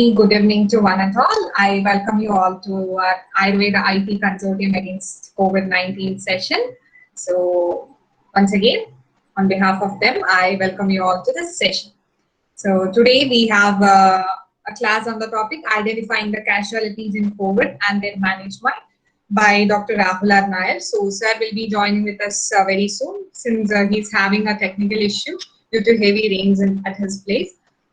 Good evening to one and all. I welcome you all to our Ayurveda-IT Consortium against COVID-19 session. So, once again, on behalf of them, I welcome you all to this session. So, today we have a class on the topic Identifying the Casualties in COVID and Their Management by Dr. Rahul R Nair. So, sir will be joining with us very soon since he's having a technical issue due to heavy rains at his place.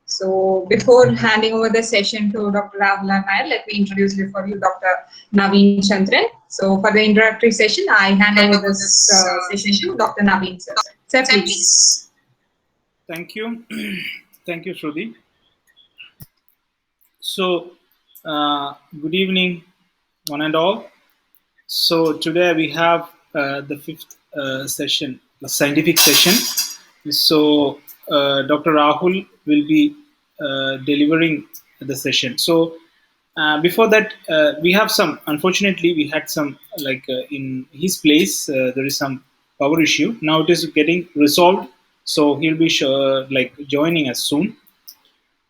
So before handing over the session to Dr. Rahul R Nair, let me introduce for you Dr. Naveen Chandran. So for the introductory session, I hand over this session to Dr. Naveen sir. Sir, please. Thank you. Thank you, Shruti. So, good evening, one and all. So today we have the fifth session, the scientific session. So Dr. Rahul will be delivering the session. So before that, we have some. Unfortunately, we had some in his place. There is some power issue. Now it is getting resolved. So he'll be joining us soon.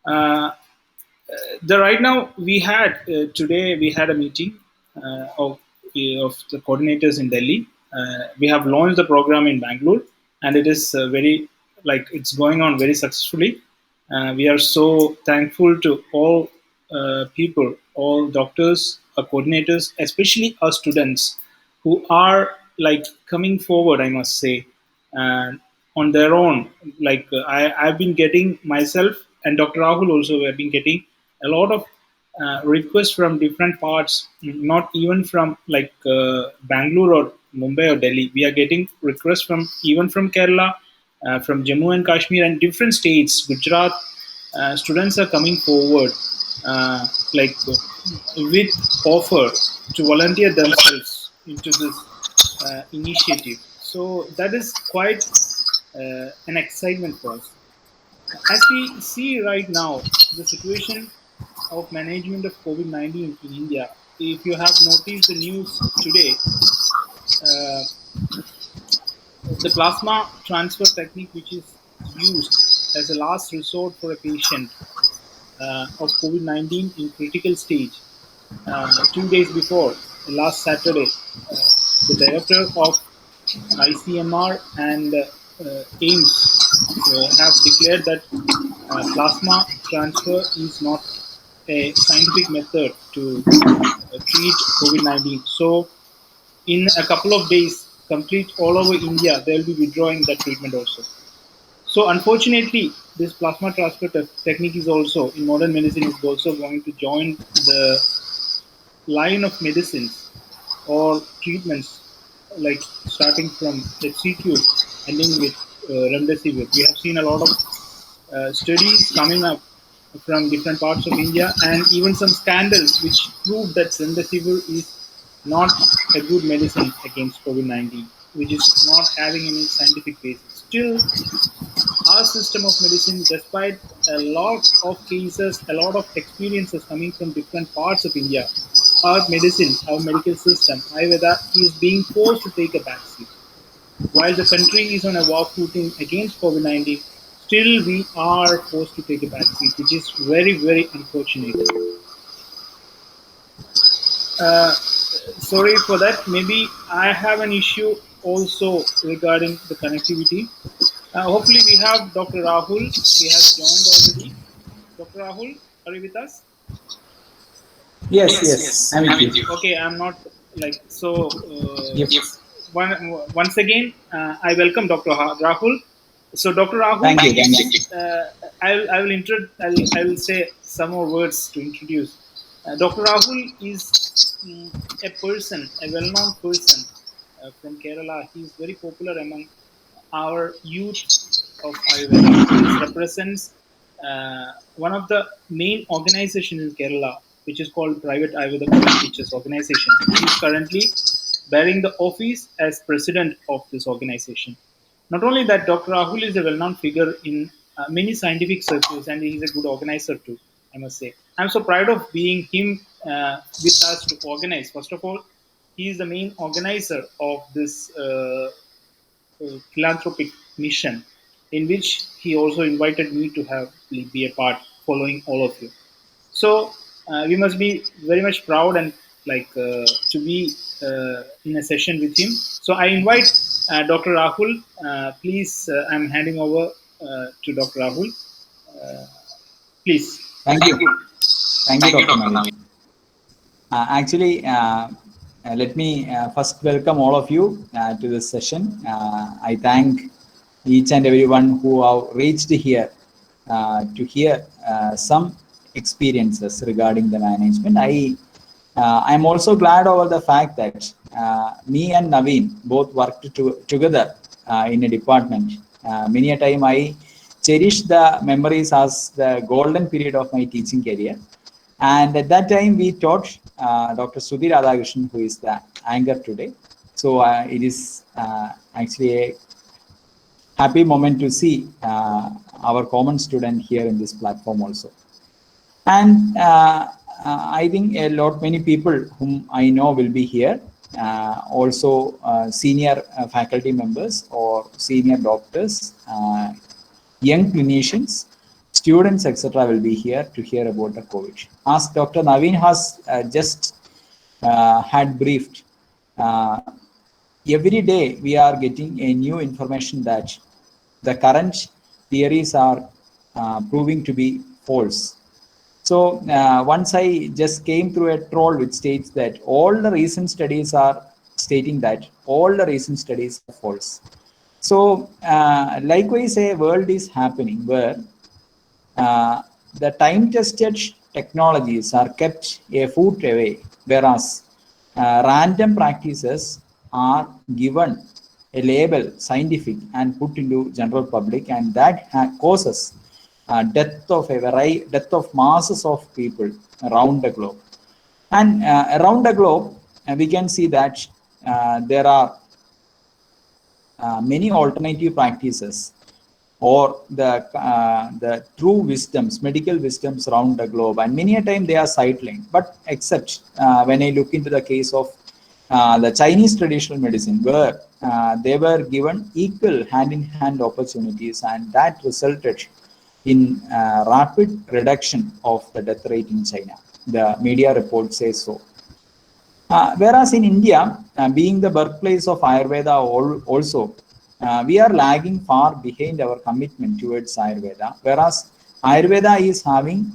The right now we had today we had a meeting of the coordinators in Delhi. We have launched the program in Bangalore, and it is very it's going on very successfully. We are so thankful to all people, all doctors, coordinators, especially our students who are coming forward. I must say, and on their own. I've been getting myself and Dr. Rahul also have been getting a lot of requests from different parts, not even from Bangalore or Mumbai or Delhi. We are getting requests from even from Kerala, from Jammu and Kashmir and different states, Gujarat. Students are coming forward with offer to volunteer themselves into this initiative. So that is quite an excitement for us. As we see right now, the situation of management of COVID-19 in India, if you have noticed the news today, the plasma transfer technique, which is used as a last resort for a patient of COVID-19 in critical stage, 2 days before, last Saturday, the director of ICMR and AIMS have declared that plasma transfer is not a scientific method to treat COVID-19. So, in a couple of days, complete all over India, they will be withdrawing that treatment also. So, unfortunately, this plasma transfer technique is also, in modern medicine, is also going to join the line of medicines or treatments, like starting from HCQ, ending with remdesivir. We have seen a lot of studies coming up from different parts of India, and even some scandals which prove that remdesivir is not a good medicine against COVID-19, which is not having any scientific basis. Still, our system of medicine, despite a lot of cases, a lot of experiences coming from different parts of India, our medicine, our medical system, Ayurveda, is being forced to take a backseat. While the country is on a war footing against COVID-19, still we are forced to take a backseat, which is very, very unfortunate. Sorry for that. Maybe I have an issue also regarding the connectivity. Hopefully we have Dr. Rahul. He has joined already. Dr. Rahul, are you with us? Yes, I'm with you. Okay, I'm not so. Yep. Once again, I welcome Dr. Rahul. So, Dr. Rahul, Thank you. I will say some more words to introduce. Dr. Rahul is a person, a well-known person from Kerala. He is very popular among our youth of Ayurveda. He represents one of the main organizations in Kerala, which is called Private Ayurveda College Teachers Organization. He is currently bearing the office as president of this organization. Not only that, Dr. Rahul is a well-known figure in many scientific circles, and he is a good organizer too, I must say. I'm so proud of being him with us to organize. First of all, he is the main organizer of this philanthropic mission, in which he also invited me to be a part, following all of you. So we must be very much proud and to be in a session with him. So I invite Dr. Rahul. Please, I'm handing over to Dr. Rahul. Please. Thank you. Thank you, Thank you, Dr. Dr. Naveen. Naveen. Let me first welcome all of you to this session. I thank each and everyone who have reached here to hear some experiences regarding the management. I'm also glad over the fact that me and Naveen both worked together in a department. Many a time I cherish the memories as the golden period of my teaching career. And at that time, we taught Dr. Sudhir Radhakrishnan, who is the anchor today. So it is actually a happy moment to see our common student here in this platform also. And I think many people whom I know will be here. Also senior faculty members or senior doctors, young clinicians, students, etc. will be here to hear about the COVID. As Dr. Naveen has just had briefed, every day we are getting a new information that the current theories are proving to be false. So once I just came through a troll which states that all the recent studies are stating that all the recent studies are false. So likewise, a world is happening where the time-tested technologies are kept a foot away, whereas random practices are given a label, scientific, and put into general public, and that causes death of masses of people around the globe. And around the globe, we can see that there are many alternative practices or the true wisdoms, medical wisdoms around the globe, and many a time they are sidelined. But except when I look into the case of the Chinese traditional medicine, where they were given equal hand-in-hand opportunities, and that resulted in rapid reduction of the death rate in China. The media report says so. Whereas in India, being the birthplace of Ayurveda also, we are lagging far behind our commitment towards Ayurveda, whereas Ayurveda is having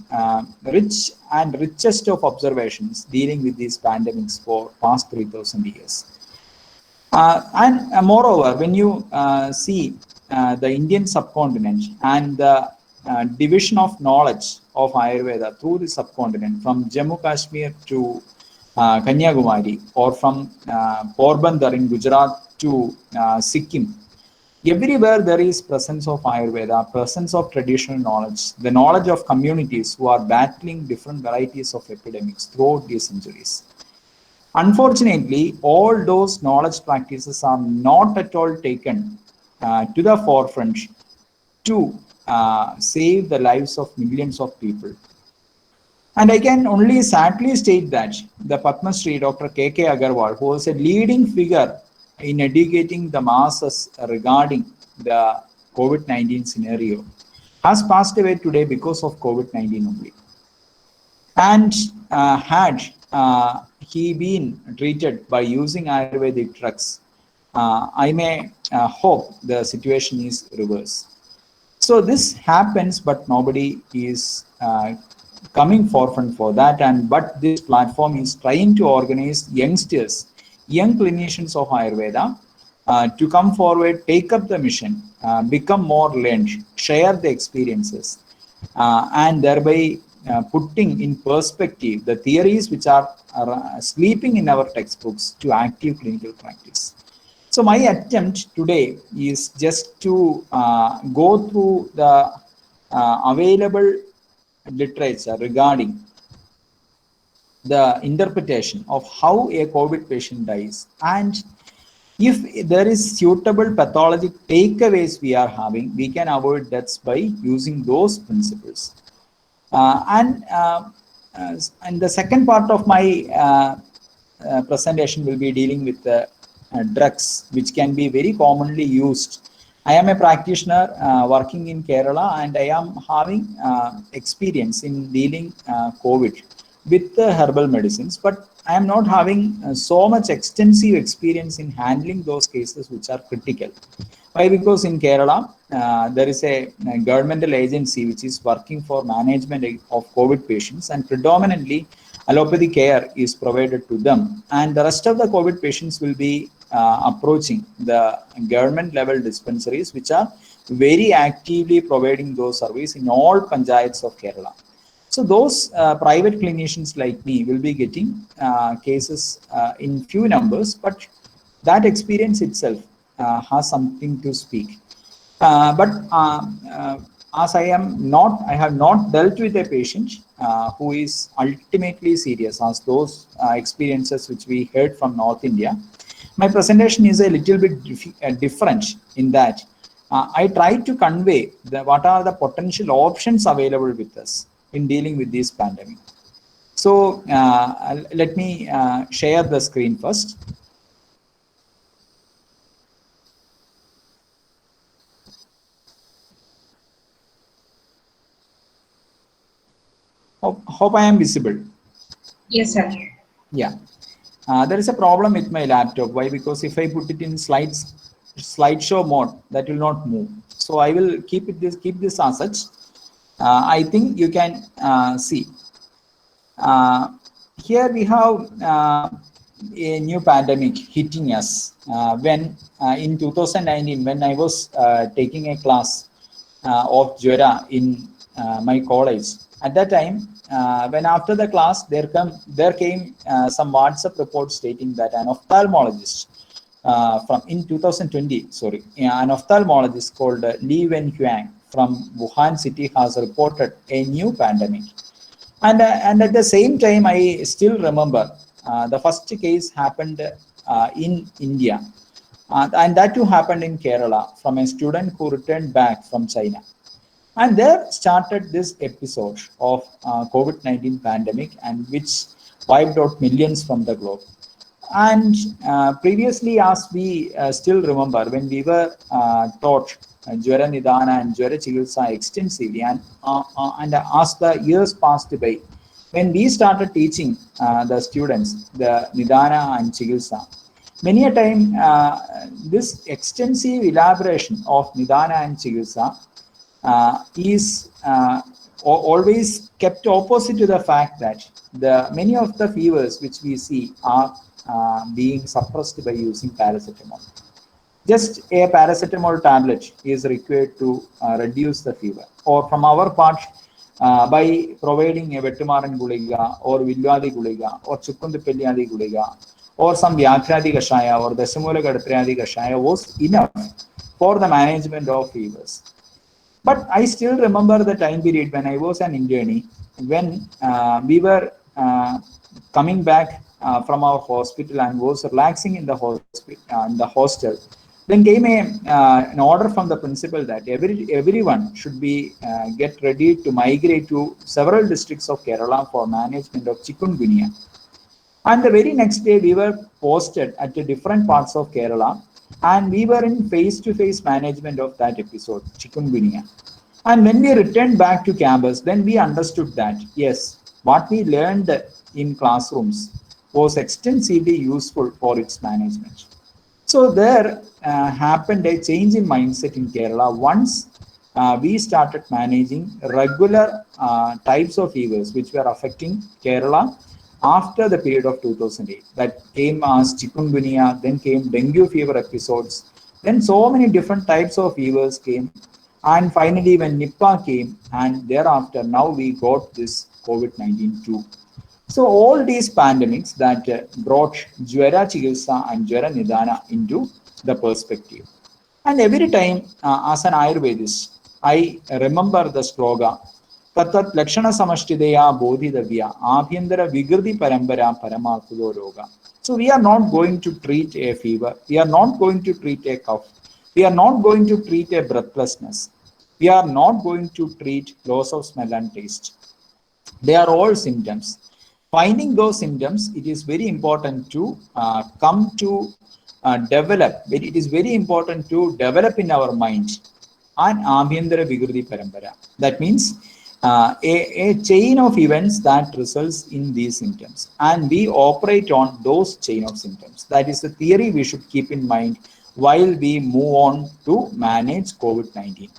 rich and richest of observations dealing with these pandemics for past 3,000 years. And moreover, when you see the Indian subcontinent and the division of knowledge of Ayurveda through the subcontinent from Jammu Kashmir to Kanyakumari, or from Porbandar in Gujarat to Sikkim, everywhere there is presence of Ayurveda, presence of traditional knowledge, the knowledge of communities who are battling different varieties of epidemics throughout these centuries. Unfortunately, all those knowledge practices are not at all taken to the forefront to save the lives of millions of people. And I can only sadly state that the Padma Shri Dr. K.K. Agarwal, who was a leading figure in educating the masses regarding the COVID-19 scenario, has passed away today because of COVID-19 only. And had he been treated by using Ayurvedic drugs, I may hope the situation is reversed. So this happens, but nobody is coming forefront for that. But this platform is trying to organize youngsters, young clinicians of Ayurveda, to come forward, take up the mission, become more learned, share the experiences, and thereby putting in perspective the theories which are sleeping in our textbooks to active clinical practice. So my attempt today is just to go through the available literature regarding the interpretation of how a COVID patient dies, and if there is suitable pathologic takeaways we are having, we can avoid deaths by using those principles. And the second part of my presentation will be dealing with the drugs which can be very commonly used I am a practitioner working in Kerala, and I am having experience in dealing COVID with herbal medicines, but I am not having so much extensive experience in handling those cases which are critical. Why? Because in Kerala, there is a governmental agency which is working for management of COVID patients, and predominantly allopathy care is provided to them. And the rest of the COVID patients will be approaching the government level dispensaries, which are very actively providing those services in all panchayats of Kerala. So those private clinicians like me will be getting cases in few numbers, but that experience itself has something to speak. But as I have not dealt with a patient who is ultimately serious, as those experiences which we heard from North India. My presentation is a little bit different in that I try to convey what are the potential options available with us in dealing with this pandemic. So let me share the screen first. Hope I am visible. Yes, sir. Yeah. There is a problem with my laptop. Why? Because if I put it in slideshow mode, that will not move. So I will keep this as such. I think you can see. Here we have a new pandemic hitting us when in 2019, when I was taking a class of Jwara in my college. At that time, when after the class there came some WhatsApp report stating that an ophthalmologist from in 2020, sorry, an ophthalmologist called Li Wenhuang from Wuhan city has reported a new pandemic. And at the same time, I still remember the first case happened in India, and that too happened in Kerala from a student who returned back from China. And there started this episode of COVID-19 pandemic, and which wiped out millions from the globe. And previously, as we still remember, when we were taught Jwara Nidana and Jwara Chikitsa extensively, and as the years passed by, when we started teaching the students the Nidana and Chikitsa, many a time this extensive elaboration of Nidana and Chikitsa is always kept opposite to the fact that many of the fevers which we see are being suppressed by using paracetamol. Just a paracetamol tablet is required to reduce the fever. Or from our part, by providing a Vettumaran Guliga or Villadi Guliga or Chukundipelliadi Guliga or some Vyakradi Kashaya or the Simula Gadapriadi Kashaya was enough for the management of fevers. But I still remember the time period when I was an internee, when we were coming back from our hospital and was relaxing in the hostel. Then came an order from the principal that everyone should be get ready to migrate to several districts of Kerala for management of chikungunya. And the very next day, we were posted at the different parts of Kerala, and we were in face-to-face management of that episode, chikungunya. And when we returned back to campus, then we understood that, yes, what we learned in classrooms was extensively useful for its management. So there happened a change in mindset in Kerala once we started managing regular types of fevers which were affecting Kerala after the period of 2008. That came as chikungunya, then came dengue fever episodes, then so many different types of fevers came, and finally when Nipah came, and thereafter now we got this COVID-19 too. So all these pandemics that brought Jwara Chikitsa and Jwara Nidana into the perspective. And every time as an Ayurvedist, I remember the slogan, Tatat Lakshana Samashtidaya Bodhidavya Abhyandara Vigridi Parambara Paramakudo Roga. So we are not going to treat a fever, we are not going to treat a cough, we are not going to treat a breathlessness, we are not going to treat loss of smell and taste. They are all symptoms. Finding those symptoms, it is very important to come to develop, it is very important to develop in our mind an Abhyantara Vigruti Parampara. That means a chain of events that results in these symptoms, and we operate on those chain of symptoms. That is the theory we should keep in mind while we move on to manage COVID-19.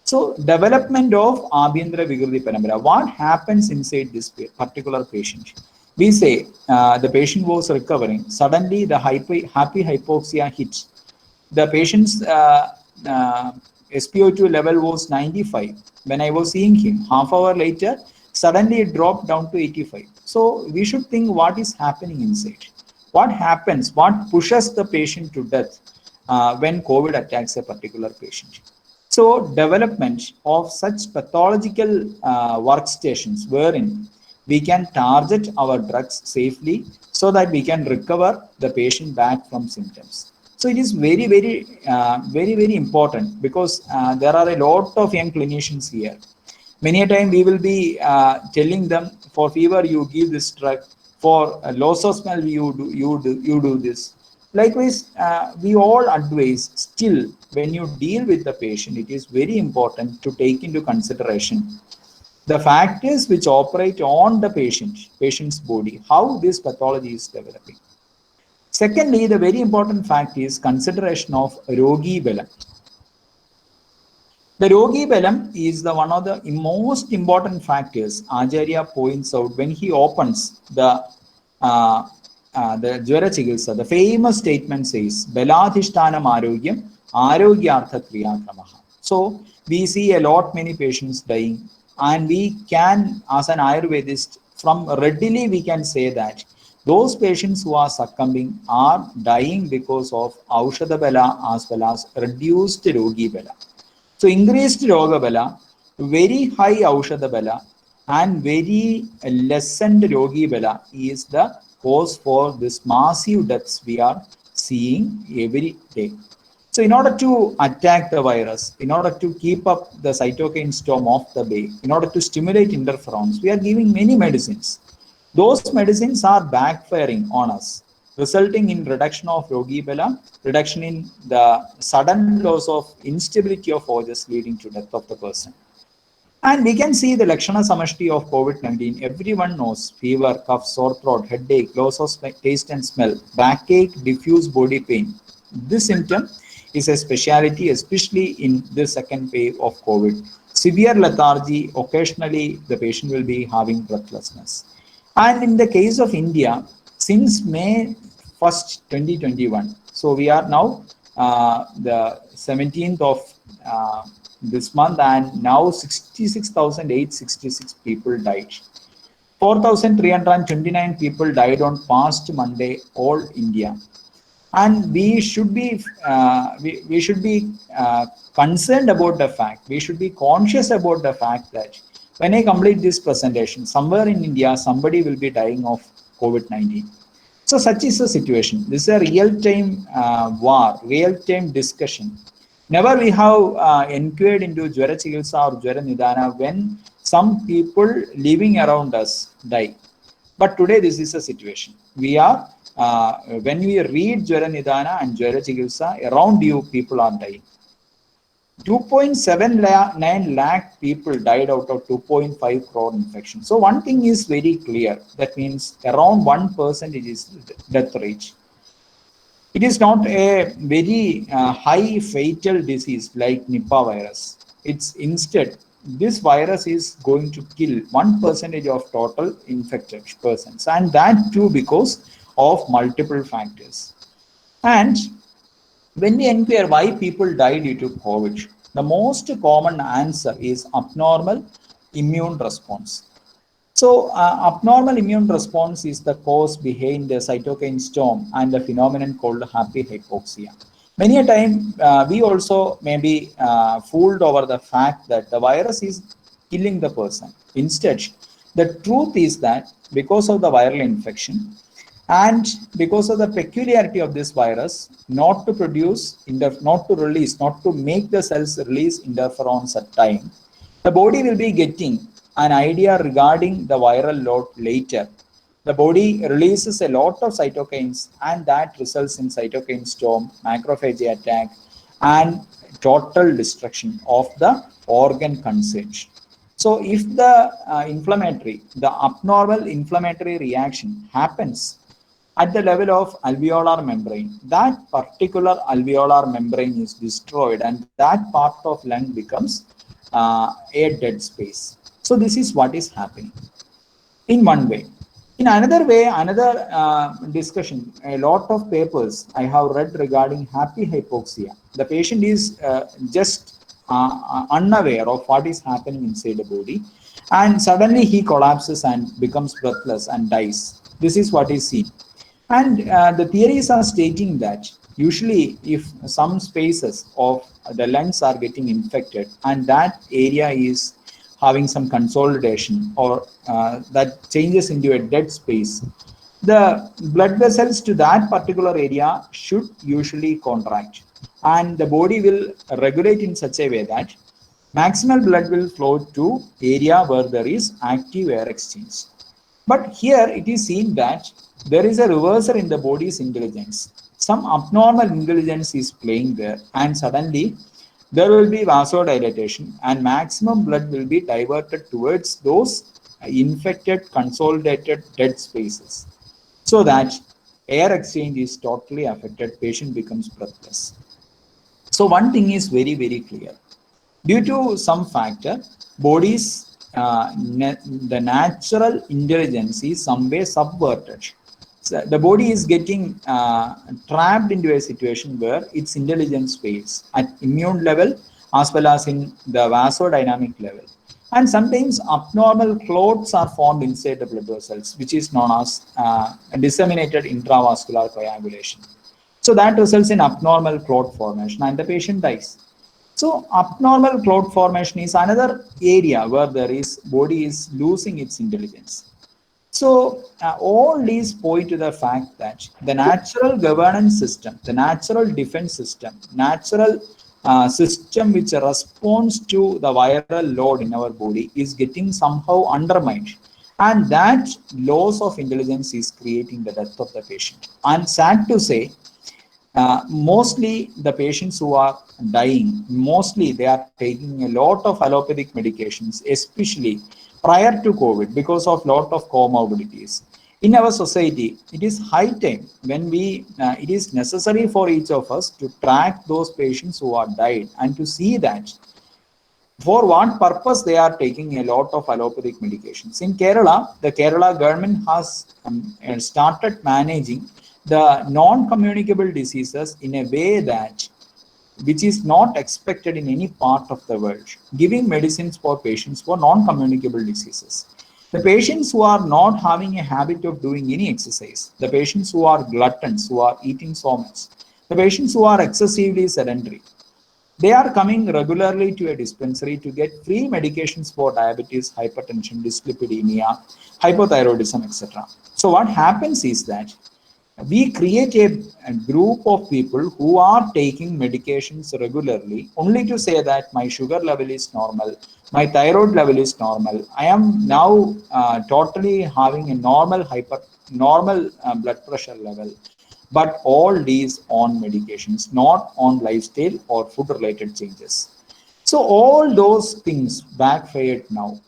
So, development of Abhyantara Vigruti Parampara. What happens inside this particular patient? We say the patient was recovering. Suddenly, the happy hypoxia hit. The patient's SpO2 level was 95. When I was seeing him, half hour later, suddenly it dropped down to 85. So we should think what is happening inside. What happens? What pushes the patient to death when COVID attacks a particular patient? So development of such pathological workstations wherein we can target our drugs safely so that we can recover the patient back from symptoms. So it is very important, because there are a lot of young clinicians here. Many a time we will be telling them, for fever you give this drug, for loss of smell you do this. Likewise, we all advise, still when you deal with the patient, it is very important to take into consideration the factors which operate on the patient's body, how this pathology is developing. Secondly, the very important fact is consideration of Rogi Belam. The Rogi Belam is the one of the most important factors Acharya points out when he opens the Jwara Chikitsa. The famous statement says, Beladhishtanam Arogyam Arogyartha Kriyakramaha. So we see a lot many patients dying, and we can, as an Ayurvedist, from readily we can say that those patients who are succumbing are dying because of Aushadha Bala as well as reduced Rogi Bala. So increased Roga Bala, very high Aushadha Bala, and very lessened Rogi Bala is the cause for this massive deaths we are seeing every day. So in order to attack the virus, in order to keep up the cytokine storm of the bay, in order to stimulate interferons, we are giving many medicines. Those medicines are backfiring on us, resulting in reduction of Rogi Bala, reduction in the sudden loss of instability of Ojas, leading to death of the person. And we can see the Lakshana Samashti of COVID-19. Everyone knows fever, cough, sore throat, headache, loss of taste and smell, backache, diffuse body pain. This symptom is a speciality, especially in the second wave of COVID. Severe lethargy, occasionally the patient will be having breathlessness. And in the case of India, since May 1st, 2021, so we are now the 17th of this month, and now 66,866 people died. 4,329 people died on past Monday, all India. And we should be concerned about the fact, we should be conscious about the fact that when I complete this presentation, somewhere in India, somebody will be dying of COVID-19. So such is the situation. This is a real-time war, real-time discussion. Never we have inquired into Jwara Chikitsa or Jwara Nidana when some people living around us die. But today this is a situation. We are, when we read Jwara Nidana and Jwara Chikitsa, around you people are dying. 2.79 lakh people died out of 2.5 crore infections. So one thing is very clear. That means around 1% is death rate. It is not a very high fatal disease like Nipah virus. It's instead, this virus is going to kill 1% of total infected persons, and that too because of multiple factors. And when we inquire why people die due to COVID, the most common answer is abnormal immune response. So abnormal immune response is the cause behind the cytokine storm and the phenomenon called happy hypoxia. Many a time we also may be fooled over the fact that the virus is killing the person. Instead, the truth is that because of the viral infection and because of the peculiarity of this virus, not to produce, not to release, not to make the cells release interferons at time, the body will be getting an idea regarding the viral load later. The body releases a lot of cytokines, and that results in cytokine storm, macrophagy attack, and total destruction of the organ consumption. So if the the abnormal inflammatory reaction happens at the level of alveolar membrane, that particular alveolar membrane is destroyed, and that part of lung becomes a dead space. So this is what is happening in one way. In another way, another discussion, a lot of papers I have read regarding happy hypoxia. The patient is just unaware of what is happening inside the body, and suddenly he collapses and becomes breathless and dies. This is what is seen. And the theories are stating that usually if some spaces of the lungs are getting infected and that area is having some consolidation or that changes into a dead space, the blood vessels to that particular area should usually contract, and the body will regulate in such a way that maximal blood will flow to area where there is active air exchange. But here it is seen that there is a reversal in the body's intelligence. Some abnormal intelligence is playing there, and suddenly there will be vasodilatation, and maximum blood will be diverted towards those infected, consolidated, dead spaces, so that air exchange is totally affected. Patient becomes breathless. So one thing is very, very clear. Due to some factor, body's the natural intelligence is some way subverted. So the body is getting trapped into a situation where its intelligence fails at immune level as well as in the vasodynamic level. And sometimes abnormal clots are formed inside the blood vessels, which is known as disseminated intravascular coagulation. So that results in abnormal clot formation and the patient dies. So abnormal clot formation is another area where there is body is losing its intelligence. So all these point to the fact that the natural governance system, the natural defense system, natural system which responds to the viral load in our body is getting somehow undermined. And that loss of intelligence is creating the death of the patient. And sad to say, mostly the patients who are dying, mostly they are taking a lot of allopathic medications, especially prior to COVID, because of lot of comorbidities. In our society, it is high time when it is necessary for each of us to track those patients who are died and to see that for what purpose they are taking a lot of allopathic medications. In Kerala, the Kerala government has started managing the non-communicable diseases in a way that which is not expected in any part of the world, giving medicines for patients for non-communicable diseases. The patients who are not having a habit of doing any exercise, the patients who are gluttons, who are eating so much, the patients who are excessively sedentary, they are coming regularly to a dispensary to get free medications for diabetes, hypertension, dyslipidemia, hypothyroidism, etc. So what happens is that we create a group of people who are taking medications regularly only to say that my sugar level is normal, my thyroid level is normal, I am now totally having a normal blood pressure level, but all these on medications, not on lifestyle or food related changes. So all those things backfired now.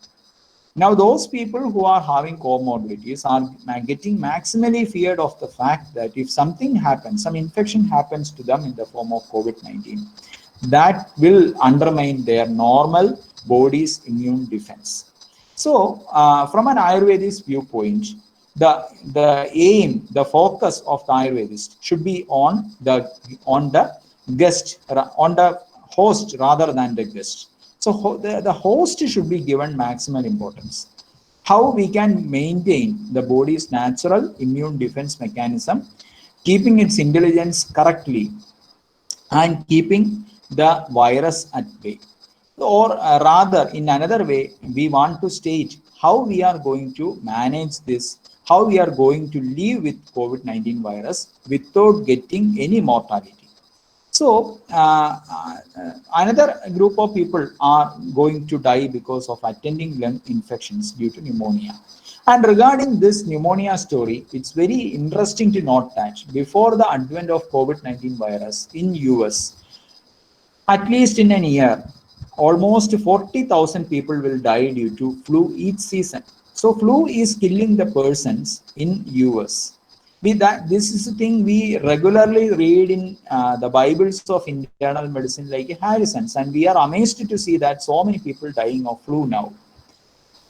Now, those people who are having comorbidities are getting maximally feared of the fact that if something happens, some infection happens to them in the form of COVID-19, that will undermine their normal body's immune defense. So, from an Ayurvedist viewpoint, the aim, the focus of the Ayurvedist should be on the guest, on the host rather than the guest. So the host should be given maximal importance. How we can maintain the body's natural immune defense mechanism, keeping its intelligence correctly and keeping the virus at bay. Or rather, in another way, we want to state how we are going to manage this, how we are going to live with COVID-19 virus without getting any mortality. So another group of people are going to die because of attending lung infections due to pneumonia. And regarding this pneumonia story, it's very interesting to note that before the advent of COVID-19 virus in US, at least in a year, almost 40,000 people will die due to flu each season. So flu is killing the persons in US. This is the thing we regularly read in the Bibles of internal medicine like Harrison's, and we are amazed to see that so many people dying of flu now.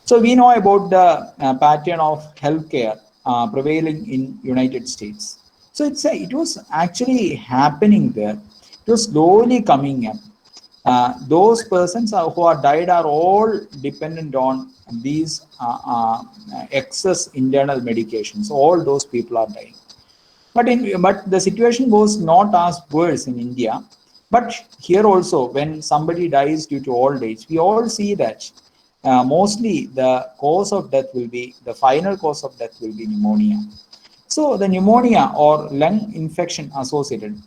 So we know about the pattern of healthcare prevailing in United States. So it was actually happening there. It was slowly coming up. Those persons who are died are all dependent on these excess internal medications. All those people are dying. But the situation was not as worse in India. But here also, when somebody dies due to old age, we all see that mostly the cause of death will be, the final cause of death will be pneumonia. So the pneumonia or lung infection associated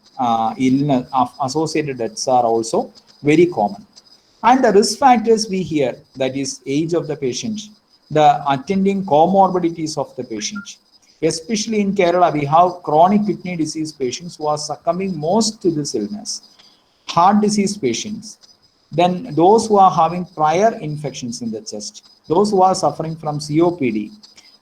illness associated deaths are also very common. And the risk factors we hear, that is age of the patient, the attending comorbidities of the patient. Especially in Kerala, we have chronic kidney disease patients who are succumbing most to this illness. Heart disease patients, then those who are having prior infections in the chest, those who are suffering from COPD,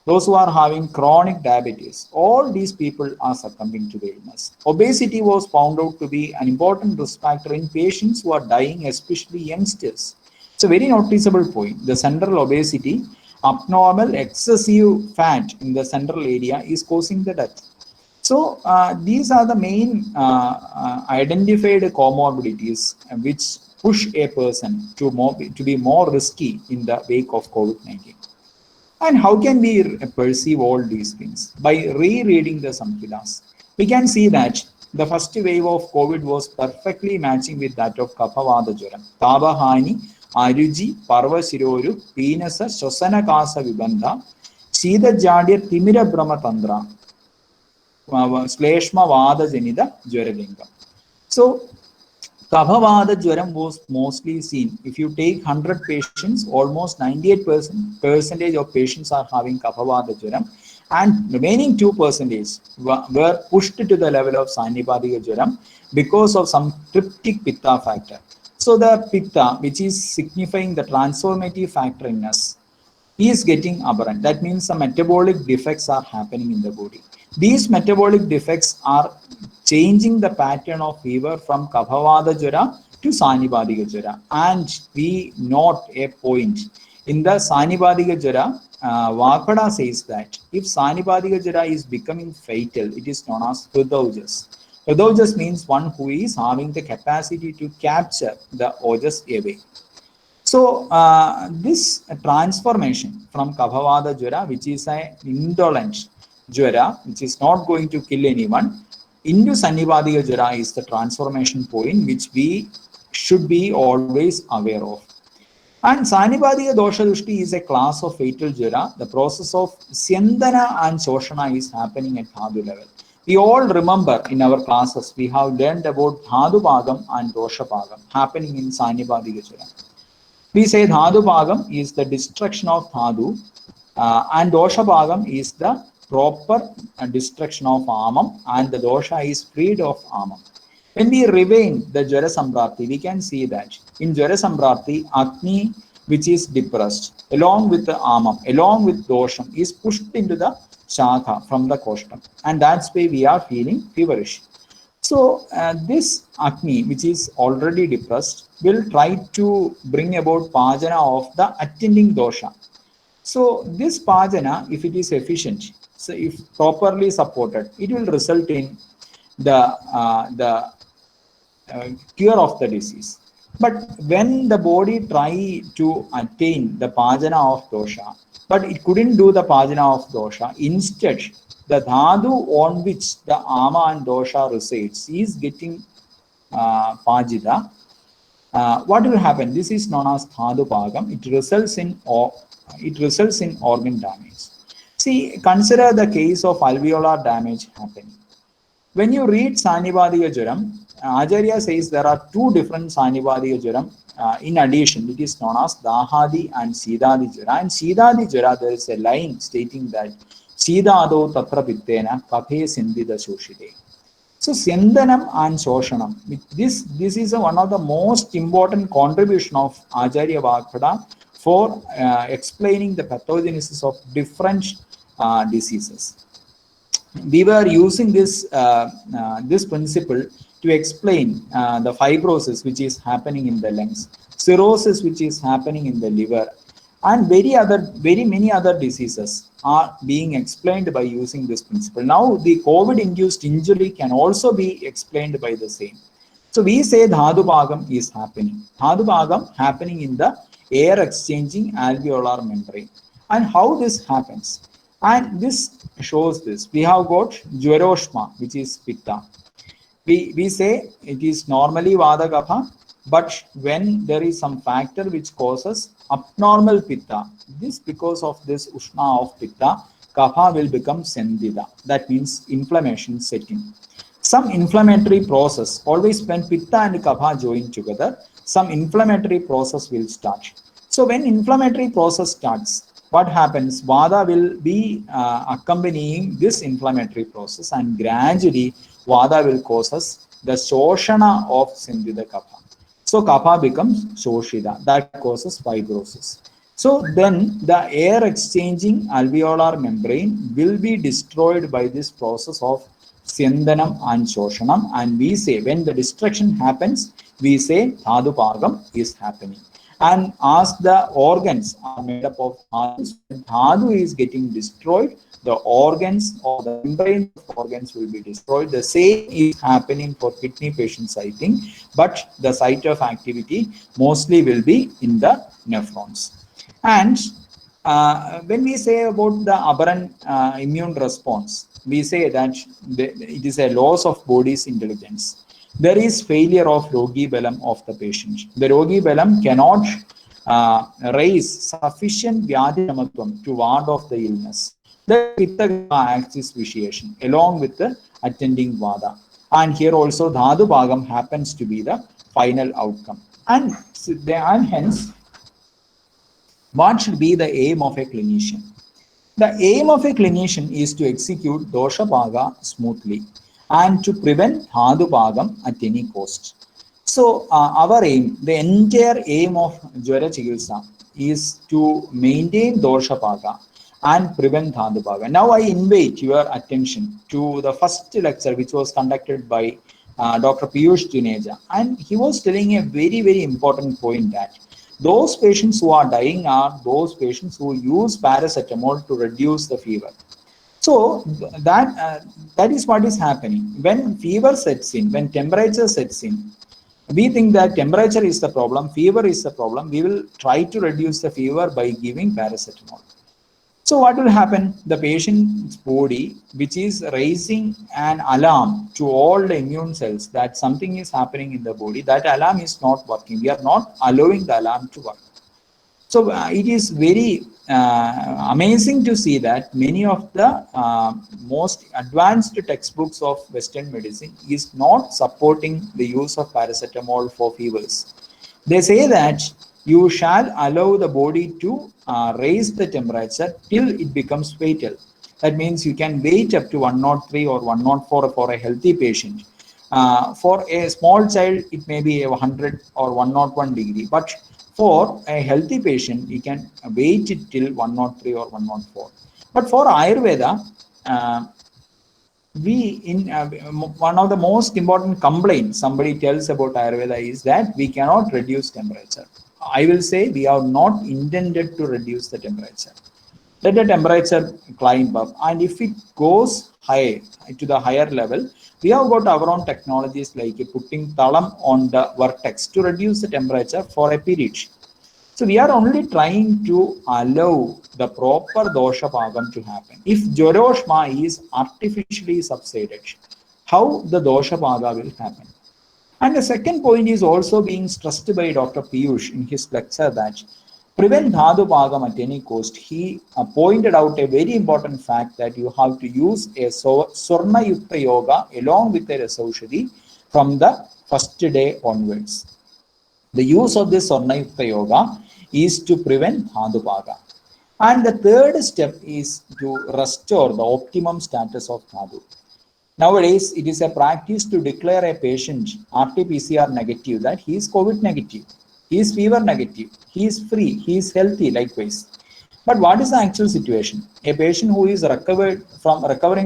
those who are having chronic diabetes, all these people are succumbing to the illness. Obesity was found out to be an important risk factor in patients who are dying, especially youngsters. It's a very noticeable point. The central obesity, abnormal excessive fat in the central area is causing the death. So these are the main identified comorbidities which push a person to be more risky in the wake of COVID-19. And how can we perceive all these things? By rereading the Samhitas, we can see that the first wave of COVID was perfectly matching with that of Kaphavada Jwaram. Tabahani, Aruji, Parvasiroru, Pinasa, Shosana Kasa Vibandha, Sida Jadya Timira Brahmatandra, Sleshma Vada Janida Jwaralinga. So Kaphavada Jwaram was mostly seen. If you take 100 patients, almost 98% of patients are having Kaphavada Jwaram, and remaining 2% were pushed to the level of Sanipadika Jwaram because of some tryptic Pitta factor. So the Pitta, which is signifying the transformative factor in us, is getting aberrant. That means some metabolic defects are happening in the body. These metabolic defects are changing the pattern of fever from Kaphavada Jwara to Sanipadika Jwara. And we note a point. In the Sanipadika Jwara, Vapada says that if Sanipadika Jwara is becoming fatal, it is known as Hridaujas. Hridaujas means one who is having the capacity to capture the ojas away. So this transformation from Kaphavada Jwara, which is an indolent Jwara, which is not going to kill anyone, into Sanipadika Jwara is the transformation point which we should be always aware of. And Sanipadika Dosha Dushti is a class of fatal Jwara. The process of Syandana and Shoshana is happening at Dhadu level. We all remember in our classes, we have learned about Dhadu Bhagam and Dosha Bhagam happening in Sanipadika Jwara. We say Dhadu Bhagam is the destruction of Dhadu, and Dosha Bhagam is the proper destruction of Amam, and the Dosha is freed of Amam. When we rewind the Jwara Samprapti, we can see that in Jwara Samprapti, Agni, which is depressed, along with the Amam, along with Dosham, is pushed into the Shakha from the Koshtam, and that's why we are feeling feverish. So this Agni, which is already depressed, will try to bring about Pajana of the attending dosha. So this Pajana, if it is efficient, so if properly supported, it will result in the cure of the disease. But when the body try to attain the Pajana of dosha, but it couldn't do the Pajana of dosha, instead the dhadu on which the ama and dosha resides is getting pajita. What will happen? This is known as dhadu pagam. It results in organ damage. See, consider the case of alveolar damage happening. When you read Sanivadiya Juram, Acharya says there are two different Sanivadiya Juram. In addition, it is known as Dahadi and Sidadi Jura. And Sidadi Jura, there is a line stating that Sidado Tatra Pittena Kaphe Sindhida Shoshite. So Sindhanam and Shoshanam. This is one of the most important contribution of Acharya Vakpada for explaining the pathogenesis of different diseases. We were using this principle to explain the fibrosis which is happening in the lungs, cirrhosis which is happening in the liver, and very many other diseases are being explained by using this principle. Now the COVID-induced injury can also be explained by the same. So we say Dhatu Bhagam is happening. Dhatu Bhagam happening in the air exchanging alveolar membrane. And how this happens? And this shows this. We have got Jvaroshma, which is Pitta. We say it is normally Vada Kapha, but when there is some factor which causes abnormal Pitta, this because of this Ushna of Pitta, Kapha will become Sendida. That means inflammation setting. Some inflammatory process, always when Pitta and Kapha join together, some inflammatory process will start. So when inflammatory process starts, what happens? Vada will be accompanying this inflammatory process, and gradually Vada will cause us the Shoshana of Sindhida Kapha. So Kapha becomes Shoshida, that causes fibrosis. So then the air exchanging alveolar membrane will be destroyed by this process of Sindhanam and Shoshanam, and we say when the destruction happens, we say Dhatu Bhagam is happening. And as the organs are made up of dhatu, when dhatu is getting destroyed, the organs or the membranes of organs will be destroyed. The same is happening for kidney patients, I think, but the site of activity mostly will be in the nephrons. And when we say about the aberrant immune response, we say that it is a loss of body's intelligence. There is failure of Rogi Balam of the patient. The Rogi Balam cannot raise sufficient Vyadhi Namatvam to ward off the illness. The Pitta axis vitiation along with the attending Vada. And here also Dhatu Bhagam happens to be the final outcome. And hence, what should be the aim of a clinician? The aim of a clinician is to execute Dosha Bhaga smoothly and to prevent Dhatu Bhagam at any cost. So our aim, the entire aim of Jvara Chikitsa is to maintain Dosha Bhaga and prevent Dhatu Bhaga. Now I invite your attention to the first lecture which was conducted by Dr. Piyush Juneja, and he was telling a very important point that those patients who are dying are those patients who use paracetamol to reduce the fever. So that is what is happening. When fever sets in, when temperature sets in, we think that temperature is the problem, fever is the problem. We will try to reduce the fever by giving paracetamol. So what will happen? The patient's body, which is raising an alarm to all the immune cells that something is happening in the body, that alarm is not working. We are not allowing the alarm to work. So it is very amazing to see that many of the most advanced textbooks of Western medicine is not supporting the use of paracetamol for fevers. They say that you shall allow the body to raise the temperature till it becomes fatal. That means you can wait up to 103 or 104 for a healthy patient. For a small child, it may be 100 or 101 degree, but for a healthy patient, you can wait it till 103 or 104. But for Ayurveda, one of the most important complaints somebody tells about Ayurveda is that we cannot reduce temperature. I will say we are not intended to reduce the temperature. Let the temperature climb up, and if it goes high to the higher level, we have got our own technologies like putting talam on the vertex to reduce the temperature for a period. So we are only trying to allow the proper dosha bhagam to happen. If Joroshma is artificially subsided, how the dosha bhaga will happen? And the second point is also being stressed by Dr. Piyush in his lecture that prevent dhatu bhagam at any cost, he pointed out a very important fact that you have to use a Swarna Yukta Yoga along with a Rasaushadhi from the first day onwards. The use of this Swarna Yukta Yoga is to prevent dhatu bhaga. And the third step is to restore the optimum status of dhatu. Nowadays, it is a practice to declare a patient RT-PCR negative that he is COVID negative, he is fever negative, he is free, he is healthy likewise. But what is the actual situation? A patient who is recovering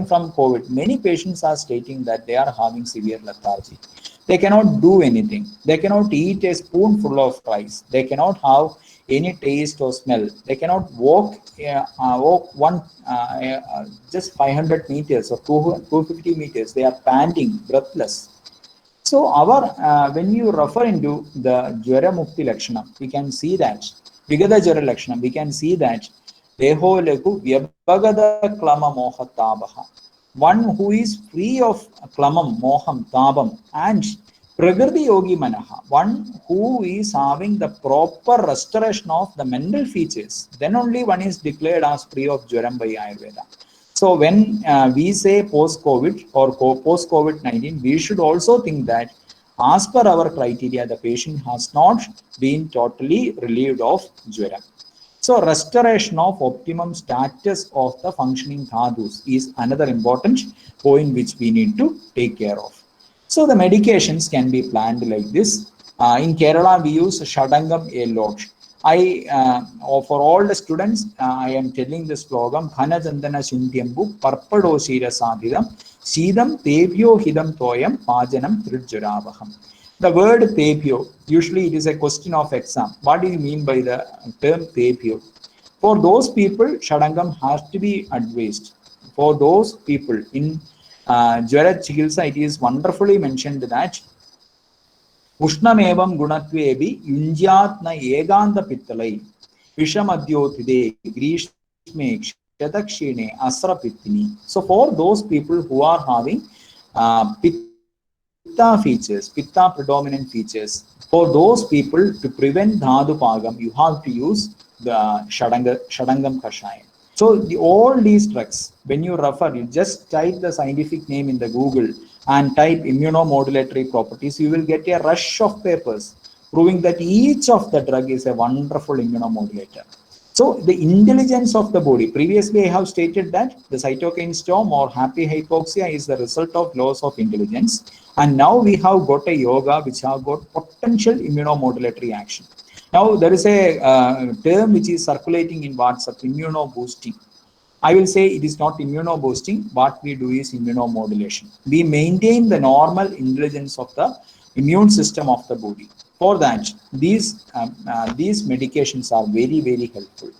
from COVID, many patients are stating that they are having severe lethargy. They cannot do anything. They cannot eat a spoonful of rice. They cannot have any taste or smell. They cannot walk just 500 meters or 250 meters. They are panting, breathless. So when you refer into the Jwara Mukti Lakshana, we can see that Vigada Jwara Lakshana, we can see that Deho Leku Vyabhagada Klama Moha Tabaha. One who is free of klamam, moham, tabam, and prakriti yogi manaha, one who is having the proper restoration of the mental features, then only one is declared as free of jwaram by Ayurveda. So when we say post-COVID or post-COVID-19, we should also think that as per our criteria, the patient has not been totally relieved of jwaram. So restoration of optimum status of the functioning dhadus is another important point which we need to take care of. So the medications can be planned like this. In Kerala, we use Shadangam a lot. For all the students, I am telling this slogan, Khana Jandana Shindyambu, Parpado Shira Sadhidam, Shidam Tebyo Hidam Toyam, Pajanam Trijurabaham. The word Tebyo, usually it is a question of exam. What do you mean by the term Tebyo? For those people, Shadangam has to be advised. For those people in Jwara Chikilsa, it is wonderfully mentioned that Ushnamevam Gunatvebi Yunjatna Eganda Pittalai Vishamadyothide Grishme Kshatakshine Asra Pittini. So for those people who are having Pitta features, Pitta predominant features, for those people to prevent Dhatu Pagam, you have to use the Shadangam Kashayam. So all these drugs, when you refer, you just type the scientific name in the Google and type immunomodulatory properties, you will get a rush of papers proving that each of the drug is a wonderful immunomodulator. So the intelligence of the body, previously I have stated that the cytokine storm or happy hypoxia is the result of loss of intelligence. And now we have got a yoga which have got potential immunomodulatory action. Now there is a term which is circulating in WhatsApp, immunoboosting. I will say it is not immunoboosting. What we do is immunomodulation. We maintain the normal intelligence of the immune system of the body. For that, these medications are very, very helpful.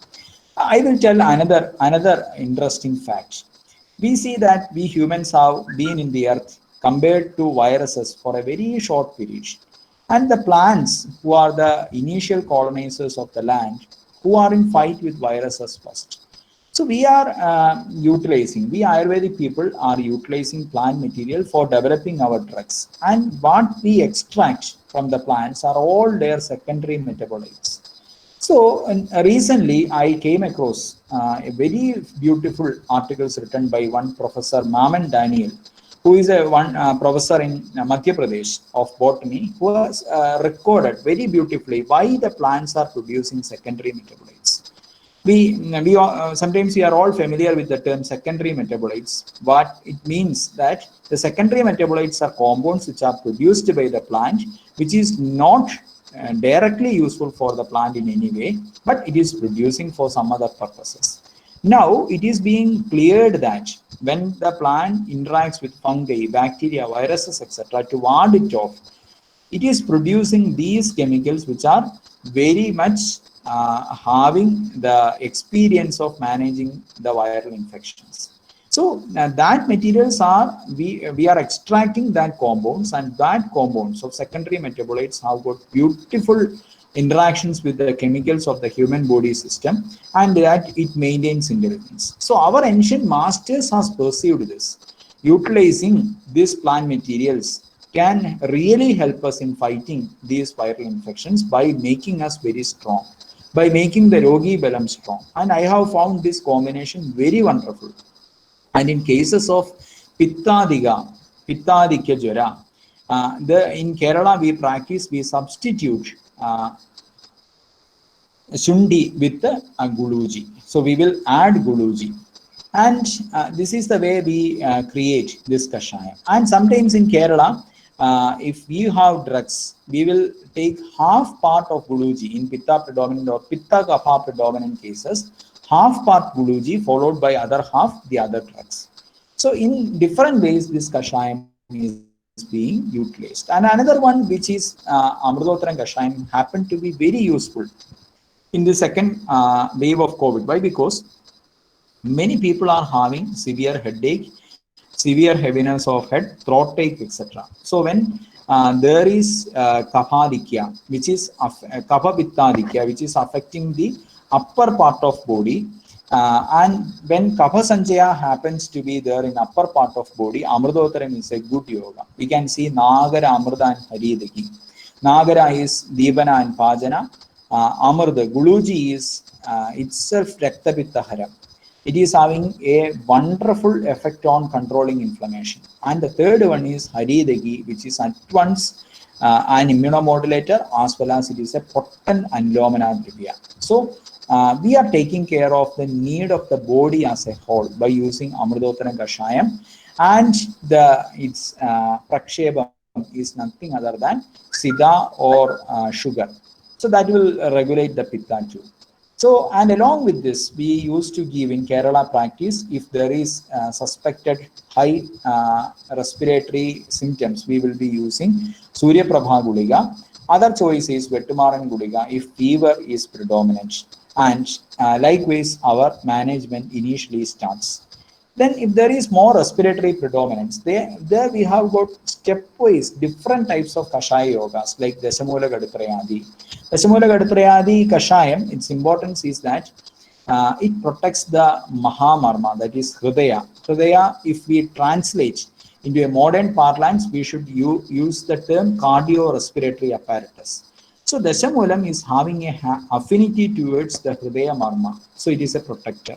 I will tell another interesting fact. We see that we humans have been in the earth compared to viruses for a very short period. And the plants, who are the initial colonizers of the land, who are in fight with viruses first. So we are we Ayurvedic people are utilizing plant material for developing our drugs. And what we extract from the plants are all their secondary metabolites. So recently I came across a very beautiful articles written by one Professor Maman Daniel, who is a professor in Madhya Pradesh of botany, who has recorded very beautifully why the plants are producing secondary metabolites. Sometimes we are all familiar with the term secondary metabolites. What it means that the secondary metabolites are compounds which are produced by the plant, which is not directly useful for the plant in any way, but it is producing for some other purposes. Now it is being cleared that when the plant interacts with fungi, bacteria, viruses, etc., to ward it off, it is producing these chemicals which are very much having the experience of managing the viral infections. So that materials are, we are extracting that compounds, and that compounds of secondary metabolites have got beautiful interactions with the chemicals of the human body system, and that it maintains intelligence. So our ancient masters has perceived this. Utilizing these plant materials can really help us in fighting these viral infections by making us very strong. by making the Rogi Balam strong. And I have found this combination very wonderful. And in cases of Pittadika Jwara, in Kerala we substitute Shundi with Guluji. So we will add Guluji. And this is the way we create this Kashayam. And sometimes in Kerala, if we have drugs, we will take half part of Guluji in Pitta predominant or Pitta Kapha predominant cases, half part Guluji followed by other half the other drugs. So in different ways, this Kashayam is being utilized. And another one, which is Amrutotharam Kashayam, happened to be very useful in the second wave of COVID. Why? Because many people are having severe headache, severe heaviness of head, throat ache, etc. So when there is Kaphadikya, which is Kaphapittadikya, which is affecting the upper part of body, and when Kapha Sanjaya happens to be there in upper part of body, Amrutotharam is a good yoga. We can see Nagara, Amrita and Haridaki. Nagara is Deepana and Pajana. Amrita, Guluji is itself Raktapitta. It is having a wonderful effect on controlling inflammation. And the third one is Haridagi, which is at once an immunomodulator as well as it is a potent anlomana. So we are taking care of the need of the body as a whole by using Amrutotharam Kashayam, and its Prakshebam is nothing other than Siddha or sugar. So that will regulate the Pitta too. So, and along with this, we used to give in Kerala practice, if there is suspected high respiratory symptoms, we will be using Surya Prabha Guliga. Other choice is Vettumaran Guliga if fever is predominant. And likewise, our management initially starts. Then if there is more respiratory predominance, there we have got stepwise different types of Kashaya yogas like Dasamula Gadatrayadi. Dasamula Gadatrayadi Kashayam, its importance is that it protects the Mahamarma, that is Hridaya. Hridaya, if we translate into a modern parlance, we should use the term cardiorespiratory apparatus. So Dasamulam is having a affinity towards the Hridaya Marma. So it is a protector.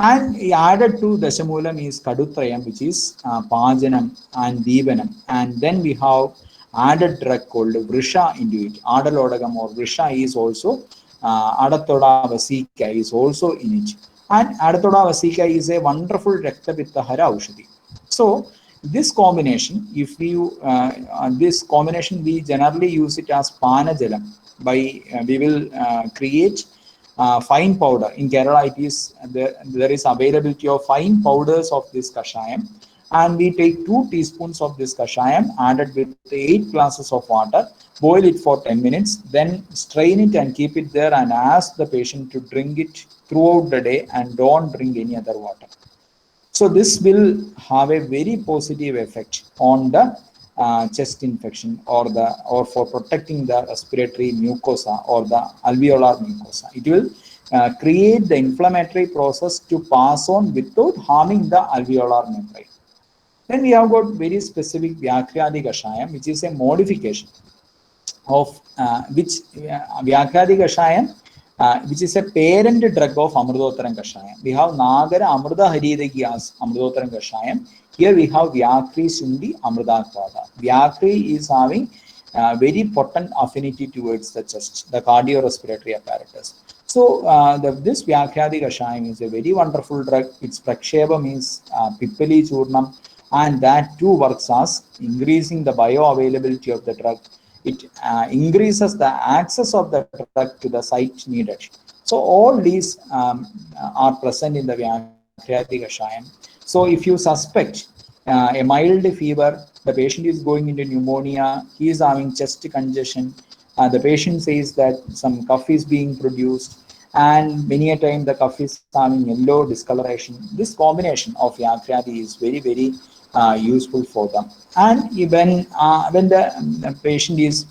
And added to Dasamulam is Kadutrayam, which is Pajanam and Devanam. And then we have added drug called Vrisha into it. Adalodagam or Vrisha is also, Adathoda Vasika is also in it. And Adathoda Vasika is a wonderful Raktapittahara Aushadhi. So this combination, if you we generally use it as Panajalam. We will create fine powder. In Kerala, it is there is availability of fine powders of this Kashayam, and we take 2 teaspoons of this Kashayam added with 8 glasses of water, boil it for 10 minutes, then strain it and keep it there and ask the patient to drink it throughout the day and don't drink any other water. So this will have a very positive effect on the chest infection or for protecting the respiratory mucosa or the alveolar mucosa. It will create the inflammatory process to pass on without harming the alveolar membrane. Then we have got very specific Vyakhyadi Kashayam, which is a modification of Vyakhyadi Kashayam, which is a parent drug of Amrutotharam Kashayam. We have Nagara Amrita Haridagi as Amrutotharam Kashayam. Here we have Vyakri Sundi Amrutakwada. Vyakri is having very potent affinity towards the chest, the cardiorespiratory apparatus. So this Vyakhyadi Kashayam is a very wonderful drug. Its Prakshebam is Pippali Churnam, and that too works as increasing the bioavailability of the drug. It increases the access of the drug to the site needed. So all these are present in the Vyakhyadi Kashayam. So if you suspect a mild fever, the patient is going into pneumonia, he is having chest congestion, the patient says that some cough is being produced, and many a time the cough is having yellow discoloration. This combination of Vyakhyadi is very, very useful for them. And even when the patient is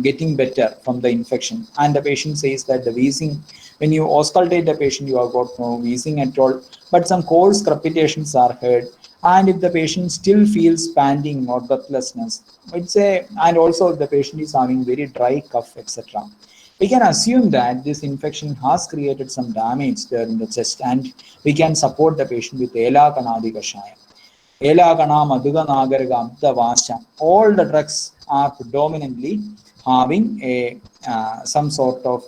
getting better from the infection, and the patient says that the wheezing, when you auscultate the patient, you have got no wheezing at all, but some coarse crepitations are heard, and if the patient still feels panting or breathlessness, and also if the patient is having very dry cough, etc., We can assume that this infection has created some damage there in the chest, and we can support the patient with Ela Kanadi Kashayam. Elagana, Maduga Nagarga, the Vasha. All the drugs are predominantly having a some sort of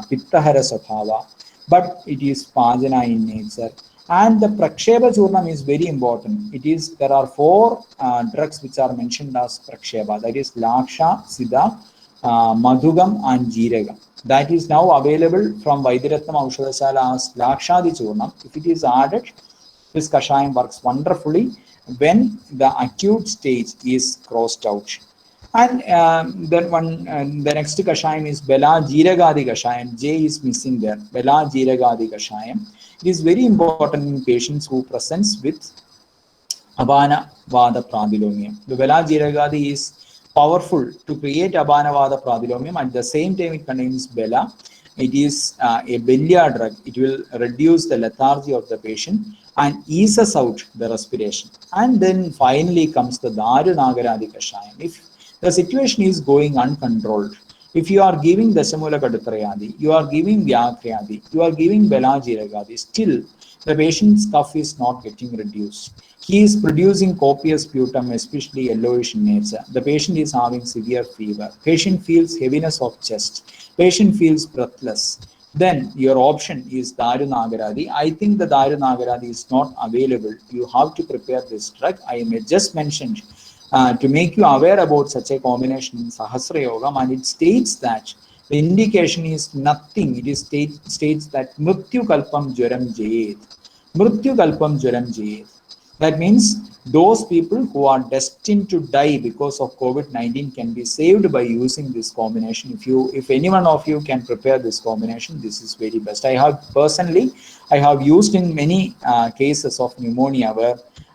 Pittahara Sathava, but it is Pajana in nature. And the Praksheba Churnam is very important. There are four drugs which are mentioned as Praksheba, that is Laksha, Siddha, Madhugam, and Jiragam. That is now available from Vaidiratnam Aushadashala as Lakshadi Churnam. If it is added, this Kashayam works wonderfully when the acute stage is crossed out. And the next Kashayam is Bela Jiragadi Kashayam. J is missing there. Bela Jiragadi Kashayam. It is very important in patients who presents with Abana Vada Pradilomyam. The Bela Jiragadi is powerful to create Abana Vada Pradilomyam. At the same time, it contains Bela. It is a Belia drug. It will reduce the lethargy of the patient and eases out the respiration. And then finally comes the Daru Nagaradi Kashayam. If the situation is going uncontrolled, if you are giving Dasamula Kadatrayadi, you are giving Vyakriyadi, you are giving Bela Jiragadi, still the patient's cough is not getting reduced. He is producing copious sputum, especially yellowish in nature. The patient is having severe fever. Patient feels heaviness of chest. Patient feels breathless. Then your option is Daru Nagaradi. I think the Daru Nagaradi is not available. You have to prepare this drug. I may just mentioned to make you aware about such a combination in Sahasra Yoga, and it states that the indication is nothing. It is states that Mrityu Kalpam Jaram Jayet. Mrityu Kalpam Jaram Jayet. That means those people who are destined to die because of COVID-19 can be saved by using this combination. If any one of you can prepare this combination, this is very best. I have used in many cases of pneumonia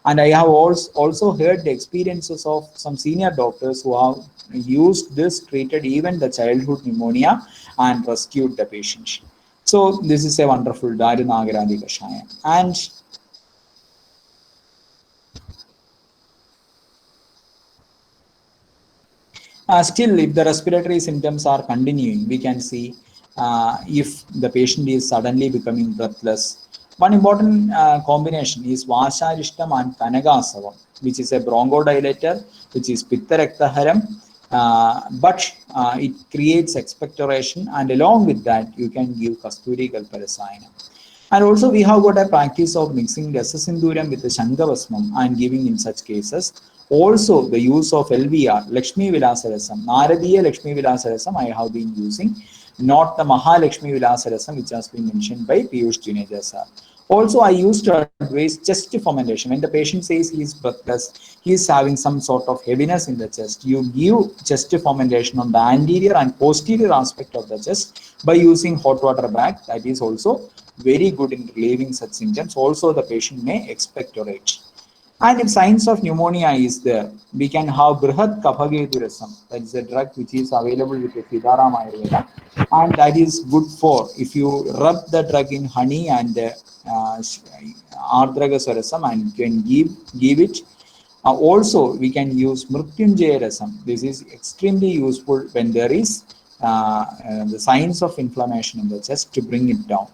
and I have also heard the experiences of some senior doctors who have used this, treated even the childhood pneumonia and rescued the patient. So this is a wonderful Daru Nagaradi Kashayam. And still, if the respiratory symptoms are continuing, we can see if the patient is suddenly becoming breathless. One important combination is Vasharishtam and Kanagasavam, which is a bronchodilator, which is Pittarektaharam, but it creates expectoration, and along with that, you can give Kasturi Kalparasayana. And also, we have got a practice of mixing Rasasinduram with the Shankavasmam and giving in such cases. Also, the use of LVR, Lakshmi Vilasarasam, Naradiya Lakshmi Vilasarasam, I have been using, not the Mahalakshmi Vilasarasam, which has been mentioned by Piyush Juneja sir. Also, I used to advise chest fermentation. When the patient says he is breathless, he is having some sort of heaviness in the chest, you give chest fermentation on the anterior and posterior aspect of the chest by using hot water bag. That is also very good in relieving such symptoms. Also, the patient may expectorate. And if signs of pneumonia is there, we can have Brihat Kaphageturasam. That is a drug which is available with the Siddharam Ayurveda. And that is good for if you rub the drug in honey and Ardragasarasam and can give it. Also, we can use Mrityunjaya Rasam. This is extremely useful when there is the signs of inflammation in the chest to bring it down.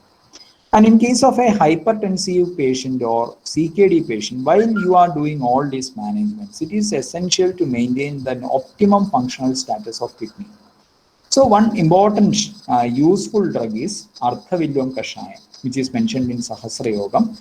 And in case of a hypertensive patient or CKD patient, while you are doing all these managements, it is essential to maintain the optimum functional status of kidney. So one important useful drug is Arthavilyam Kashayam, which is mentioned in Sahasra Yogam.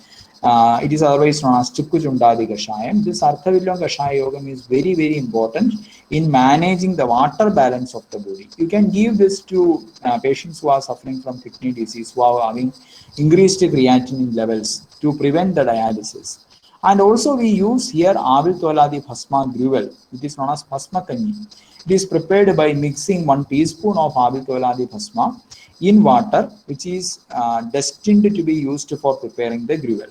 It is otherwise known as Chukku-Chundadi Kashayam. This Arthavilyam Kashaya Yogam is very, very important in managing the water balance of the body. You can give this to patients who are suffering from kidney disease, who are having increased creatinine levels to prevent the dialysis. And also we use here Avil Toladi Bhasma Gruel. It is known as Bhasma Kanyi. It is prepared by mixing 1 teaspoon of Avil Toladi Bhasma in water, which is destined to be used for preparing the gruel.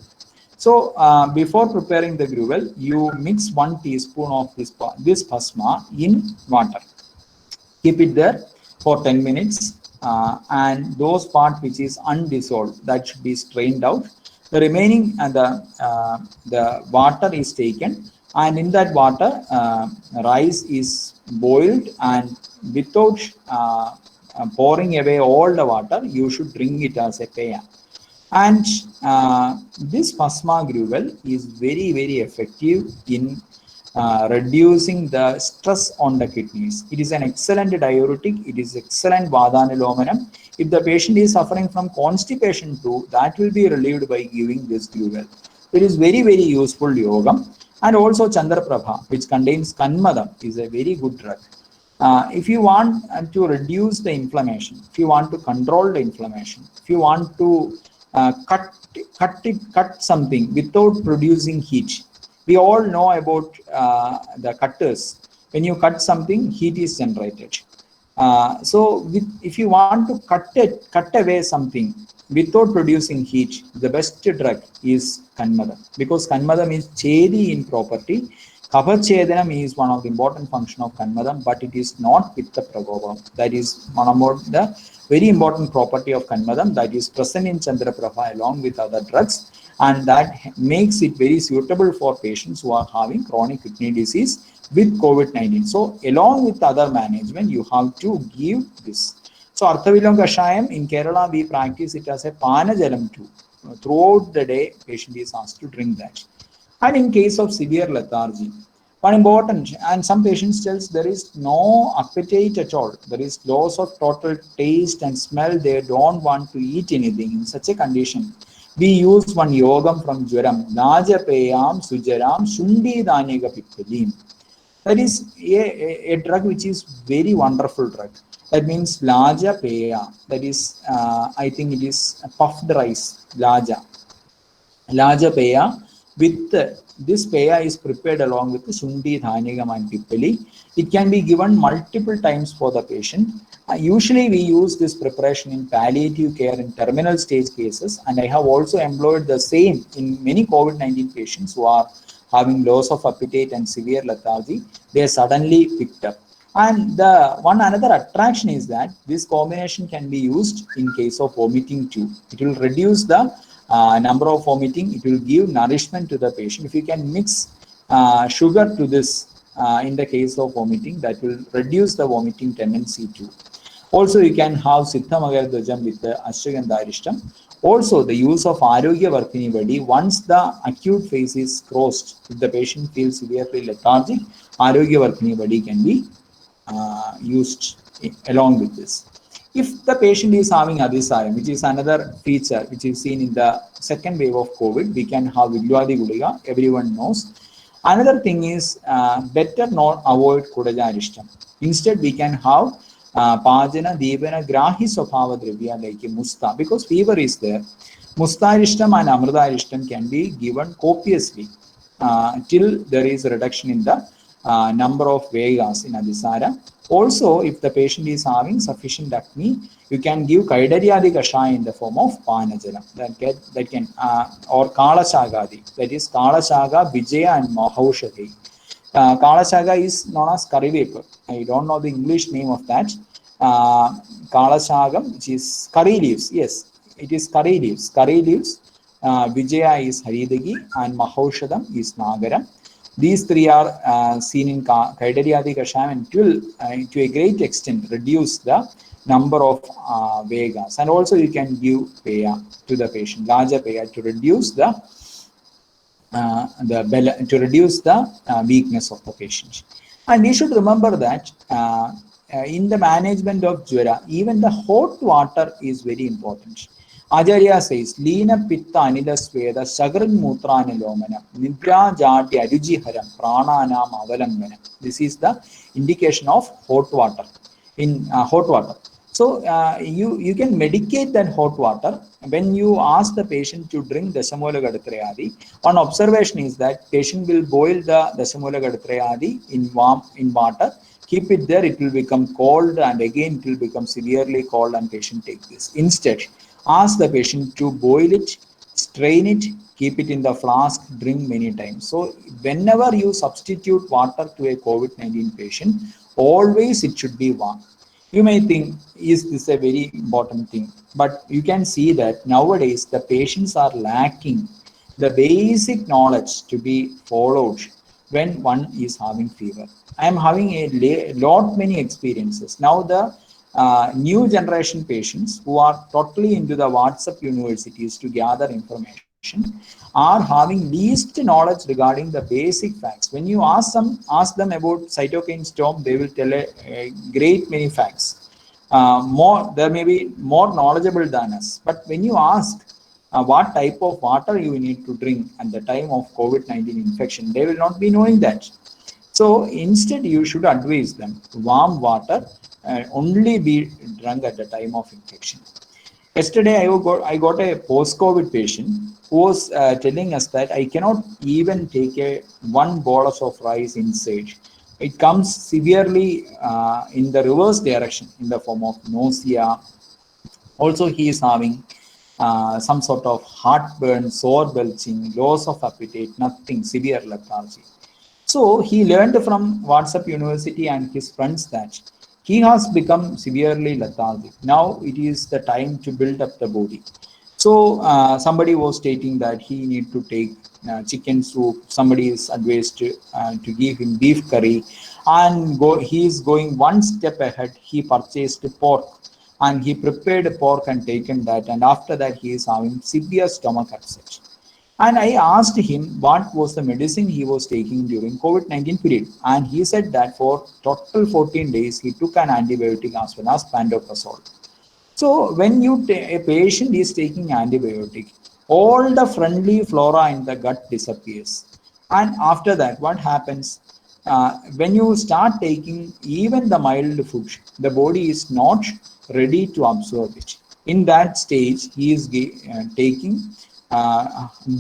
So before preparing the gruel, you mix 1 teaspoon of this Bhasma in water. Keep it there for 10 minutes. And those part which is undissolved, that should be strained out. The remaining and the water is taken, and in that water rice is boiled, and without pouring away all the water, you should drink it as a peya. And this Pasma gruel is very, very effective in reducing the stress on the kidneys. It is an excellent diuretic. It is excellent Vadanilomanam. If the patient is suffering from constipation too, that will be relieved by giving this gruel. It is very, very useful yogam. And also Chandraprabha, which contains Kanmadam, is a very good drug. If you want to reduce the inflammation, if you want to control the inflammation, if you want to cut something without producing heat. We all know about the cutters. When you cut something, heat is generated. If you want to cut away something without producing heat, the best drug is Kanmadam, because Kanmadam is chedi in property. Kaphachedanam is one of the important function of Kanmadam, but it is not Pitta Pragopam. That is one of the very important property of Kanmadam that is present in Chandraprabha along with other drugs, and that makes it very suitable for patients who are having chronic kidney disease with COVID-19. So along with other management, you have to give this. So Arthavilam Kashayam in Kerala, we practice it as a Panajalam too. Throughout the day, patient is asked to drink that. And in case of severe lethargy, one important, and some patients tells there is no appetite at all. There is loss of total taste and smell. They don't want to eat anything. In such a condition, we use one yogam from Jwaram, Naja Peyam Sujaram Shundi Daniga Pittalim. That is a drug which is very wonderful drug. That means Laja Peya. That is, I think it is puffed rice, Laja. Laja Peya. With this peya is prepared along with the Sundi, Dhanigam and Pippali. It can be given multiple times for the patient. Usually we use this preparation in palliative care in terminal stage cases, and I have also employed the same in many COVID-19 patients who are having loss of appetite and severe lethargy. They are suddenly picked up. And the another attraction is that this combination can be used in case of vomiting too. It will reduce the number of vomiting. It will give nourishment to the patient. If you can mix sugar to this in the case of vomiting, that will reduce the vomiting tendency too. Also, you can have Siddha Magardhajam with the Ashwagandha Arishtam. Also, the use of Arogya Vartini Vadi, once the acute phase is crossed, if the patient feels severely lethargic, Arogya Vartini Vadi can be used along with this. If the patient is having Adhisayam, which is another feature which is seen in the second wave of COVID, we can have Viglwadi Guliga, everyone knows. Another thing is better not avoid Kudajarishtam. Instead, we can have Pajana, Devana, Grahi Swabhava Drivya like Musta, because fever is there. Mustarishtam and Amrdarishtam can be given copiously till there is a reduction in the number of Vegas in Adhisara. Also, if the patient is having sufficient acne, you can give Kaidaryadi Kashaya in the form of Panajala that can or Kala Shagadi, that is Kala Shaga, Vijaya and Mahaushadi. Kala Shaga is known as Karivepur. I don't know the English name of that. Kala Shagam, which is curry leaves. Yes, it is curry leaves. Curry leaves. Vijaya is Haridagi and Mahaushadam is Nagara. These three are seen in Kaidaryadi Kashayam and will, to a great extent, reduce the number of Vegas. And also you can give Peya to the patient, larger Peya, to reduce the weakness of the patient. And we should remember that in the management of Jwara, even the hot water is very important. Acharya says, Lina Pitta Anila Sweda, Sagaran Mutra Nilomana, Nidra Jati Aruji Haram, Prana Nam Avalangana. This is the indication of hot water. In hot water. So you can medicate that hot water when you ask the patient to drink Dasamola Gadatrayadi. One observation is that patient will boil the Dasamola Gadatrayadi in water, keep it there, it will become cold, and again it will become severely cold, and patient take this. Instead, ask the patient to boil it, strain it, keep it in the flask, drink many times. So whenever you substitute water to a COVID-19 patient, always it should be warm. You may think, is this a very important thing? But you can see that nowadays the patients are lacking the basic knowledge to be followed when one is having fever. I am having many experiences. Now the new generation patients who are totally into the WhatsApp universities to gather information are having least knowledge regarding the basic facts. When you ask them about cytokine storm, they will tell a great many facts. There may be more knowledgeable than us. But when you ask what type of water you need to drink at the time of COVID-19 infection, they will not be knowing that. So instead, you should advise them warm water only be drunk at the time of infection. Yesterday, I got a post-COVID patient who was telling us that I cannot even take one bolus of rice inside. It comes severely in the reverse direction in the form of nausea. Also, he is having some sort of heartburn, sore belching, loss of appetite, nothing, severe lethargy. So he learned from WhatsApp University and his friends that he has become severely lethargic. Now it is the time to build up the body. So somebody was stating that he need to take chicken soup. Somebody is advised to give him beef curry, and he is going one step ahead. He purchased pork and he prepared pork and taken that, and after that he is having severe stomach upset. And I asked him what was the medicine he was taking during COVID-19 period. And he said that for total 14 days, he took an antibiotic as well as pantoprazole. So when a patient is taking antibiotic, all the friendly flora in the gut disappears. And after that, what happens? When you start taking even the mild food, the body is not ready to absorb it. In that stage, he is taking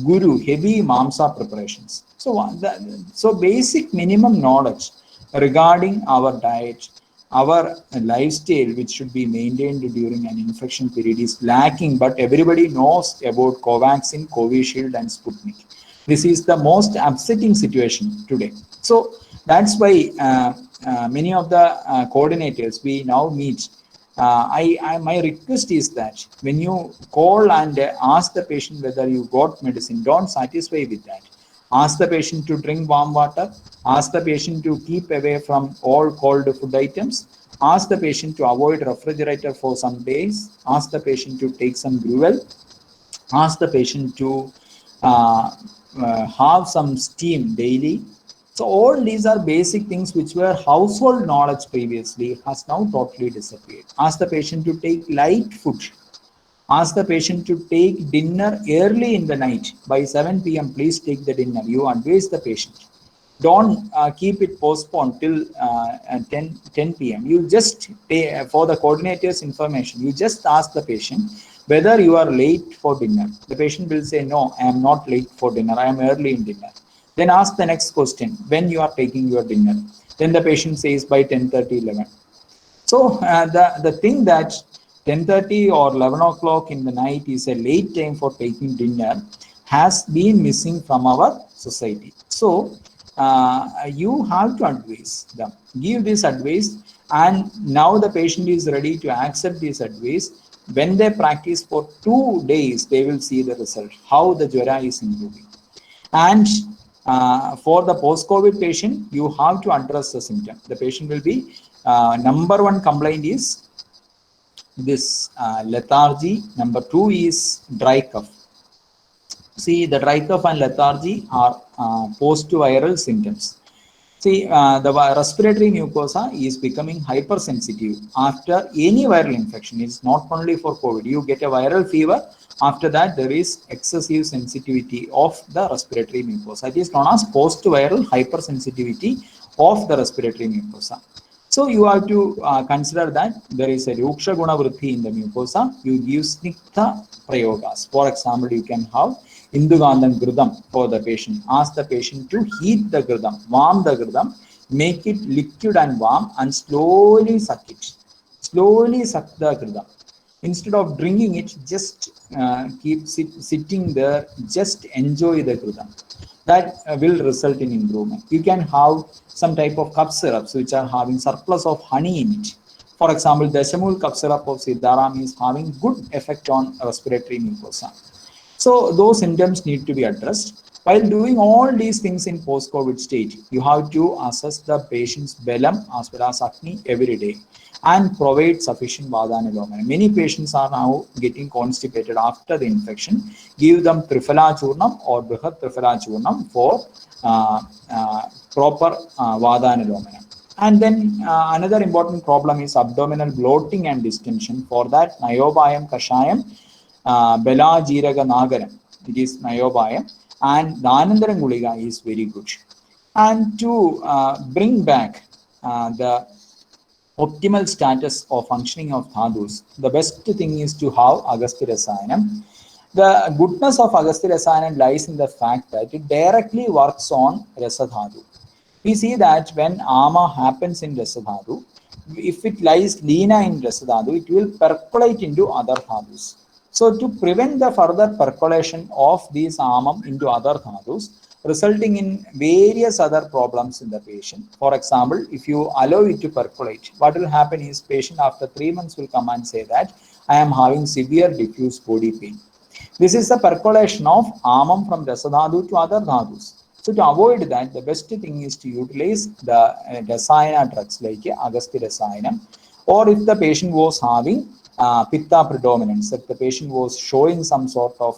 guru, heavy mamsa preparations. So basic minimum knowledge regarding our diet, our lifestyle, which should be maintained during an infection period, is lacking. But everybody knows about Covaxin, Covishield, and Sputnik. This is the most upsetting situation today. So that's why many of the coordinators we now meet. My request is that when you call and ask the patient whether you got medicine, don't satisfy with that. Ask the patient to drink warm water. Ask the patient to keep away from all cold food items. Ask the patient to avoid refrigerator for some days. Ask the patient to take some gruel. Ask the patient to have some steam daily. So all these are basic things which were household knowledge previously, has now totally disappeared. Ask the patient to take light food. Ask the patient to take dinner early in the night. By 7 p.m., please take the dinner. You advise the patient. Don't keep it postponed till 10 p.m. You just pay for the coordinator's information. You just ask the patient whether you are late for dinner. The patient will say, no, I am not late for dinner. I am early in dinner. Then ask the next question, when you are taking your dinner. Then the patient says by 10:30, 11. So the thing that 10:30 or 11 o'clock in the night is a late time for taking dinner has been missing from our society. So you have to advise them, give this advice, and now the patient is ready to accept this advice. When they practice for 2 days, they will see the result, how the Jwara is improving. And for the post-COVID patient, you have to address the symptom. The patient will be, number one complaint is this lethargy. Number two is dry cough. See, the dry cough and lethargy are post-viral symptoms. See, the respiratory mucosa is becoming hypersensitive after any viral infection. It's not only for COVID. You get a viral fever. After that, there is excessive sensitivity of the respiratory mucosa. It is known as post-viral hypersensitivity of the respiratory mucosa. So you have to consider that there is a Ruksha Guna Vriddhi in the mucosa. You give Sniktha Prayogas. For example, you can have Indugandam Gridam for the patient. Ask the patient to heat the Gridam, warm the Gridam, make it liquid and warm, and slowly suck it. Slowly suck the Gridam. Instead of drinking it, just keep sitting there, just enjoy the Gridam. That will result in improvement. You can have some type of cup syrups which are having surplus of honey in it. For example, the Dashamul cup syrup of Siddharam is having good effect on respiratory mucosa. So those symptoms need to be addressed. While doing all these things in post-COVID state, you have to assess the patient's belam as well as acne every day and provide sufficient Vadanilomana. Many patients are now getting constipated after the infection. Give them Trifala or Brihat Trifala for proper Vadanilomana. And then another important problem is abdominal bloating and distension. For that, Nayobhayam Kashayam, Bela Jiraga Nagaram, it is Nayobhayam, and Dhanandaram Guliga is very good. And to bring back the optimal status or functioning of dhadus, the best thing is to have Agastya Rasayanam. The goodness of Agastya Rasayanam lies in the fact that it directly works on Rasadhadu. We see that when ama happens in Rasadhadu, if it lies Leena in Rasadhadu, it will percolate into other dhadus. So to prevent the further percolation of these amam into other dhadus, resulting in various other problems in the patient. For example, if you allow it to percolate, what will happen is patient after 3 months will come and say that I am having severe diffuse body pain. This is the percolation of amam from Rasadhadu to other dhadus. So to avoid that, the best thing is to utilize the Rasayana drugs like Agastya Rasayanam, or if the patient was having Pitta predominance, if the patient was showing some sort of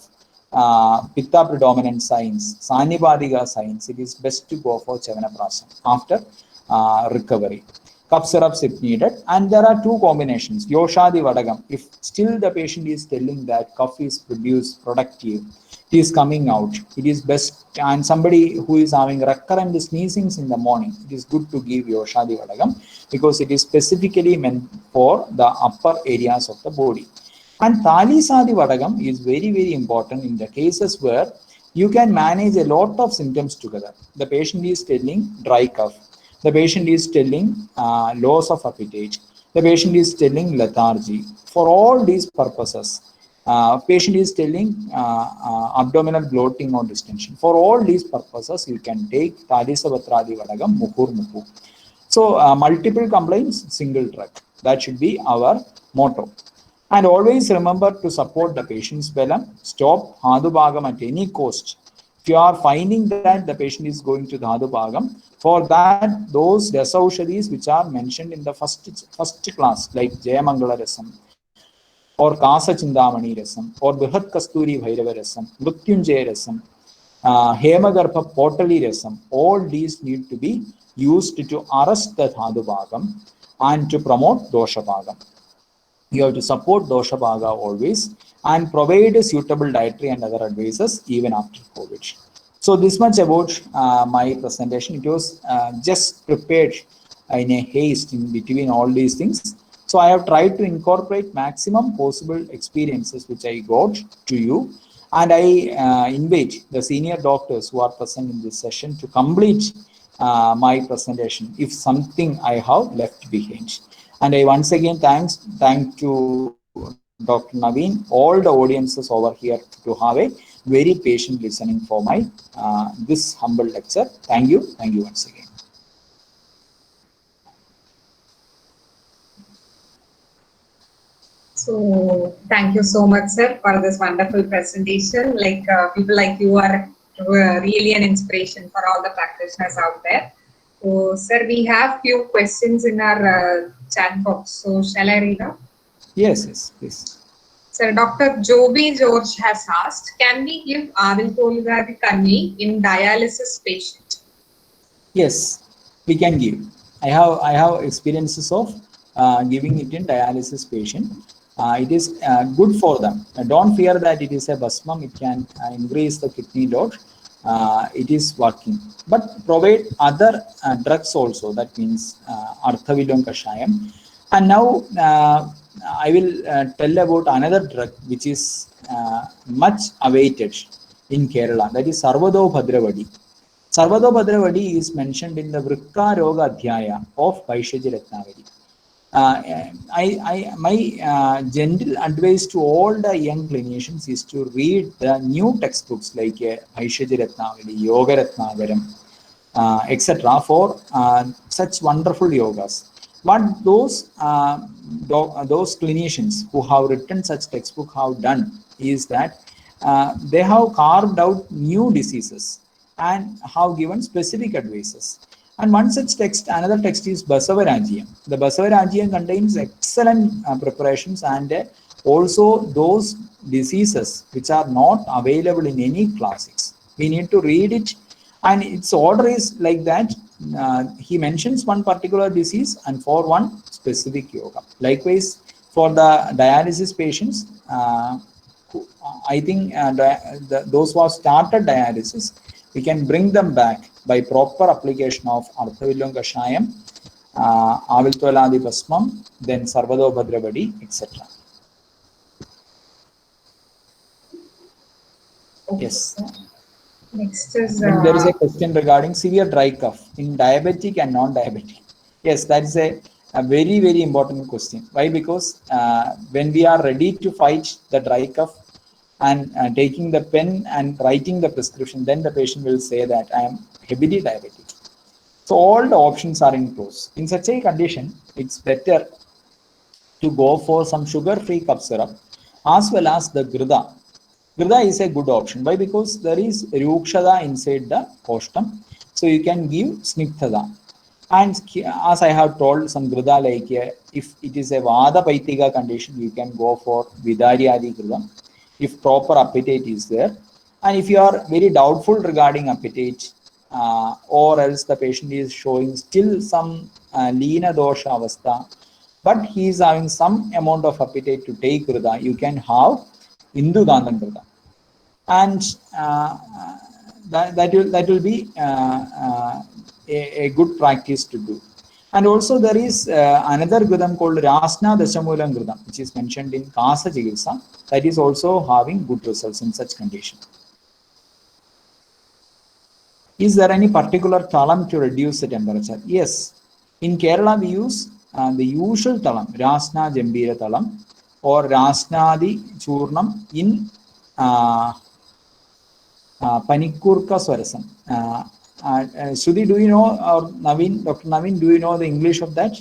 Pitta predominant signs, Sanipadika signs, it is best to go for Chavanaprasam after recovery. Cough syrups if needed, and there are two combinations, Yoshadi Vadagam. If still the patient is telling that cough is productive, it is coming out, it is best, and somebody who is having recurrent sneezings in the morning, it is good to give Yoshadi Vadagam because it is specifically meant for the upper areas of the body. And Talisadi Vadagam is very, very important in the cases where you can manage a lot of symptoms together. The patient is telling dry cough, the patient is telling loss of appetite, the patient is telling lethargy. For all these purposes, patient is telling abdominal bloating or distension. For all these purposes, you can take Talisabatradi Vadagam Mukur Muku. So multiple complaints, single drug. That should be our motto. And always remember to support the patient's belam. Stop Hadubhagam at any cost. If you are finding that the patient is going to the Hadubhagam, for that, those Rasaushadis which are mentioned in the first class, like Jayamangala Rasam, or Kasa Chindamani Rasam, or Brihat Kasturi Bhairava Rasam, Mrutyunjaya Rasam, Hemagarpa Potali Rasam, all these need to be used to arrest the Hadubhagam and to promote Doshabhagam. You have to support Dosha Bhaga always and provide suitable dietary and other advices even after COVID. So this much about my presentation. It was just prepared in a haste in between all these things. So I have tried to incorporate maximum possible experiences which I got to you. And I invite the senior doctors who are present in this session to complete my presentation if something I have left behind. And I once again thank to Dr. Naveen, all the audiences over here to have a very patient listening for my this humble lecture. Thank you once again. So thank you so much, sir, for this wonderful presentation. People like you are really an inspiration for all the practitioners out there. So, sir, we have few questions in our chat box. So, shall I read out? Yes, please. Sir, Dr. Joby George has asked, can we give Avilkolgadi Kanni in dialysis patient? Yes, we can give. I have experiences of giving it in dialysis patient. It is good for them. Don't fear that it is a basmam. It can increase the kidney load. It is working. But provide other drugs also. That means Arthavidam Kashayam. And now I will tell about another drug which is much awaited in Kerala. That is Sarvado Bhadravadi. Sarvado Bhadravadi is mentioned in the Vrikka Roga Adhyaya of Vaishyaji Ratnavali. My gentle advice to all the young clinicians is to read the new textbooks like Vaishyaji Ratnavali, Yoga Ratnagaram, etc. for such wonderful yogas. What those clinicians who have written such textbook have done is that they have carved out new diseases and have given specific advices. And one such text, another text is Basavarajiam. The Basavarajiam contains excellent preparations and also those diseases which are not available in any classics. We need to read it, and its order is like that. He mentions one particular disease and for one specific yoga. Likewise, for the dialysis patients, I think those who have started dialysis, we can bring them back by proper application of Arthavillam Kashayam, Aviltvaladi Basmam, then Sarvado Bhadravadi, etc. Okay. Yes. Next is there is a question regarding severe dry cough in diabetic and non-diabetic. Yes, that is a very, very important question. Why? Because when we are ready to fight the dry cough and taking the pen and writing the prescription, then the patient will say that I am heavily diabetic. So all the options are in close. In such a condition, it's better to go for some sugar-free cough syrup as well as the Grida. Grida is a good option. Why? Because there is Rukshada inside the koshtam. So you can give Snigdhada. And as I have told, some Grida like if it is a Vada Paitiga condition, you can go for Vidaryadi Grida if proper appetite is there. And if you are very doubtful regarding appetite, or else the patient is showing still some Leena Dosha Avastha, but he is having some amount of appetite to take Grida, you can have Indu Gandham Grida. And that will be a good practice to do. And also there is another Gridam called Rasna Dashamulam Gridam, which is mentioned in Kasa Chikitsa, that is also having good results in such condition. Is there any particular talam to reduce the temperature? Yes. In Kerala, we use the usual talam, Rasna Jambira talam or Rasnadi Churnam in Panikurka Swarasam. Sudhi, do you know, or Naveen, Dr. Naveen, do you know the English of that?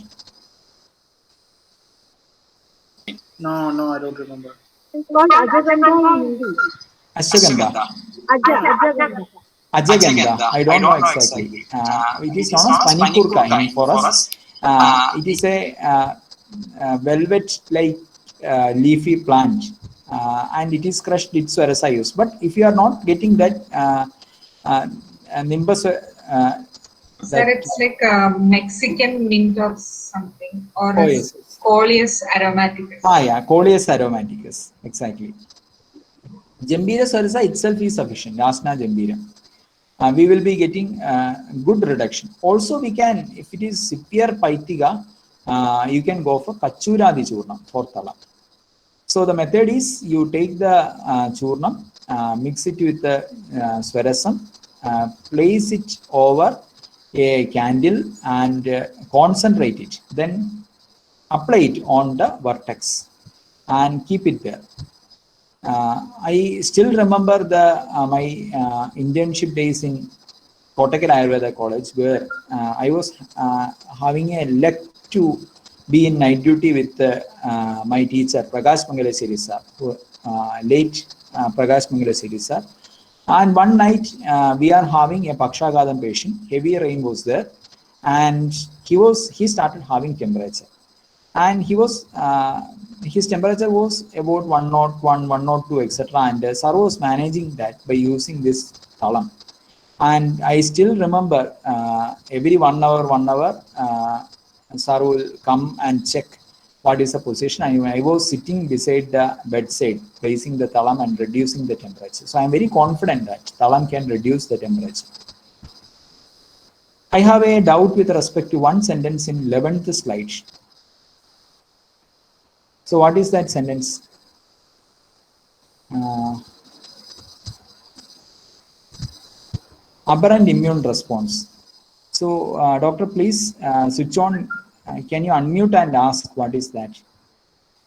No, I don't remember. It's called Ajagandha in Hindi. Ashwagandha. Ajagandha. Ajagandha. I don't know exactly. It is known as Panikurka for us. It is a velvet-like leafy plant, and it is crushed its Swarasa use. But if you are not getting that Nimbus, sir, it's like a Mexican mint or something, or yes. Coleus aromaticus. Yeah, Coleus aromaticus, exactly. Jambira Swarasa itself is sufficient, Rasna Jambira. We will be getting good reduction. Also, we can, if it is severe Paitiga, you can go for Kachuradi Churnam for Tala. So the method is you take the Churnam, mix it with the Swarasam, place it over a candle and concentrate it. Then apply it on the vertex and keep it there. I still remember my internship days in Kottakkal Ayurveda College, where I was having a luck to be in night duty with my teacher Prakash Mangalasiri sir, late Prakash Mangalasiri sir. And one night we are having a Pakshagadam patient. Heavy rain was there, and he started having temperature, and his temperature was about 101, 102, etc. And sir was managing that by using this talam. And I still remember every 1 hour, sir will come and check what is the position. I was sitting beside the bedside, placing the talam and reducing the temperature. So I am very confident that talam can reduce the temperature. I have a doubt with respect to one sentence in 11th slide. So what is that sentence? Aberrant immune response. So doctor, please switch on. Can you unmute and ask what is that?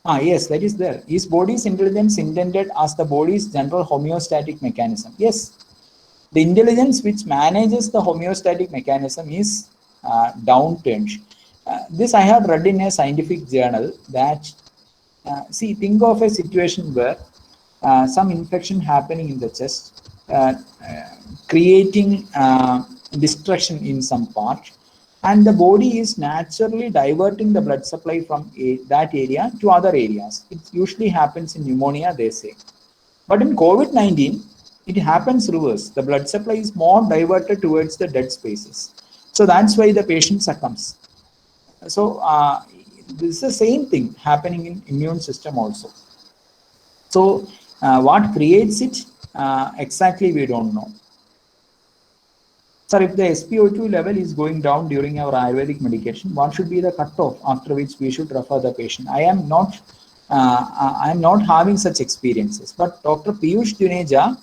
Yes, that is there. Is body's intelligence intended as the body's general homeostatic mechanism? Yes. The intelligence which manages the homeostatic mechanism is downturned. This I have read in a scientific journal that, see, think of a situation where some infection happening in the chest, creating destruction in some part, and the body is naturally diverting the blood supply from that area to other areas. It usually happens in pneumonia, they say. But in COVID-19, it happens reverse. The blood supply is more diverted towards the dead spaces. So that's why the patient succumbs. So this is the same thing happening in immune system also. So what creates it exactly we don't know. Sir, if the SpO2 level is going down during our Ayurvedic medication, what should be the cutoff after which we should refer the patient? I am not having such experiences, but Dr. Piyush Juneja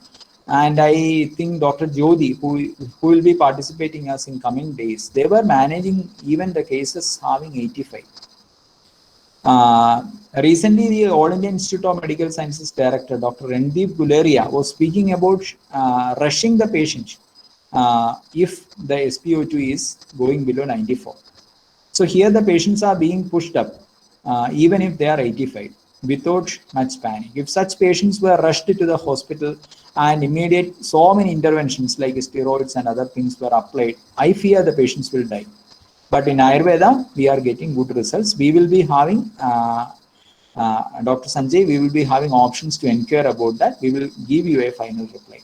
and I think Dr. Jyoti, who will be participating us in coming days, they were managing even the cases having 85. Recently, the All India Institute of Medical Sciences Director, Dr. Randeep Guleria, was speaking about rushing the patient if the SpO2 is going below 94. So here the patients are being pushed up, even if they are 85, without much panic. If such patients were rushed to the hospital and immediate so many interventions like steroids and other things were applied, I fear the patients will die. But in Ayurveda, we are getting good results. We will be having, Dr. Sanjay, we will be having options to inquire about that. We will give you a final reply.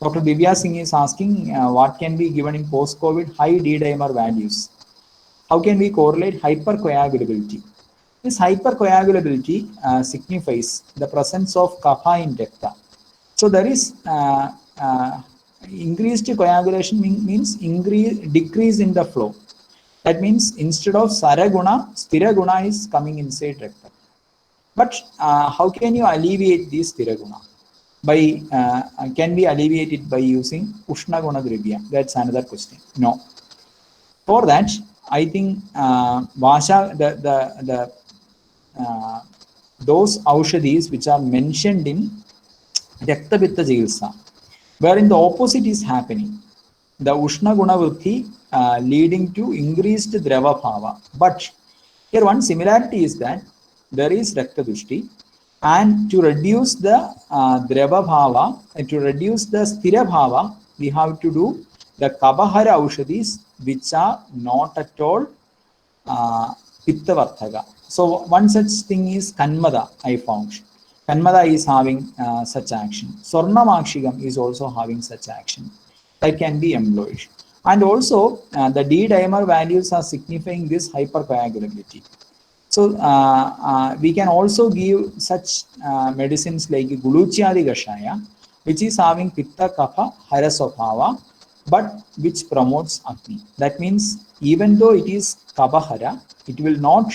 Dr. Divya Singh is asking what can be given in post-COVID high D-dimer values. How can we correlate hypercoagulability? This hypercoagulability signifies the presence of kapha in rakta. So there is increased coagulation means decrease in the flow. That means instead of saraguna, sthiraguna is coming inside rectum. But how can you alleviate this sthiraguna? Can we alleviate it by using Ushna Guna Dravya? That's another question. No. For that, I think those aushadhis which are mentioned in Rakta Pitta Chikitsa, wherein the opposite is happening. The Ushna Guna Vritti leading to increased Drava Bhava. But here one similarity is that there is Rakta Dushti, and to reduce the Drava Bhava, and to reduce the Sthira Bhava, we have to do the Kabahara Aushadhis, which are not at all Pitta Varthaga. So one such thing is Kanmada, I found. Kanmada is having such action. Swarnamakshigam is also having such action. That can be employed. And also the D-dimer values are signifying this hypercoagulability. So we can also give such medicines like Guluchyadi Gashaya, which is having Pitta Kapha Hara Swabhava, but which promotes Agni. That means even though it is Kabahara, it will not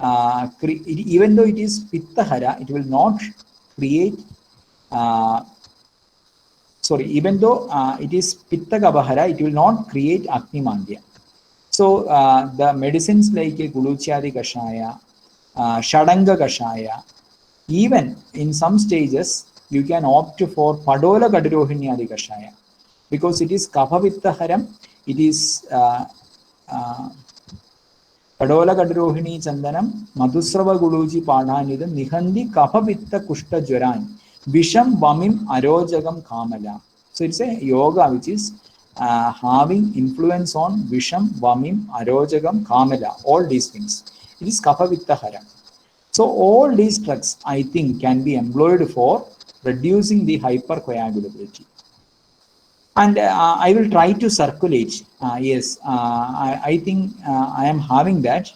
even though it is Pitta Hara, it will not create even though it is Pitta Kabahara, it will not create Agni Mandya. So the medicines like Guluchyadi Kashaya, Shadanga Kashaya, even in some stages you can opt for Padola Kadirohinyadi Kashaya, because it is Kapha Pitta Haram, it is Padola Kadirohini Chandanam, Madhusrava Guluji Padhanidam, Nihandi Kapha Pitta Kushta Jwaran, Visham Vamim Arojagam Kamala. So it's a yoga which is having influence on Visham, Vamim, Arojagam, Kamala, all these things. It is Kapha Pitta Haram. So all these drugs, I think, can be employed for reducing the hypercoagulability. And I will try to circulate. Yes, I think I am having that.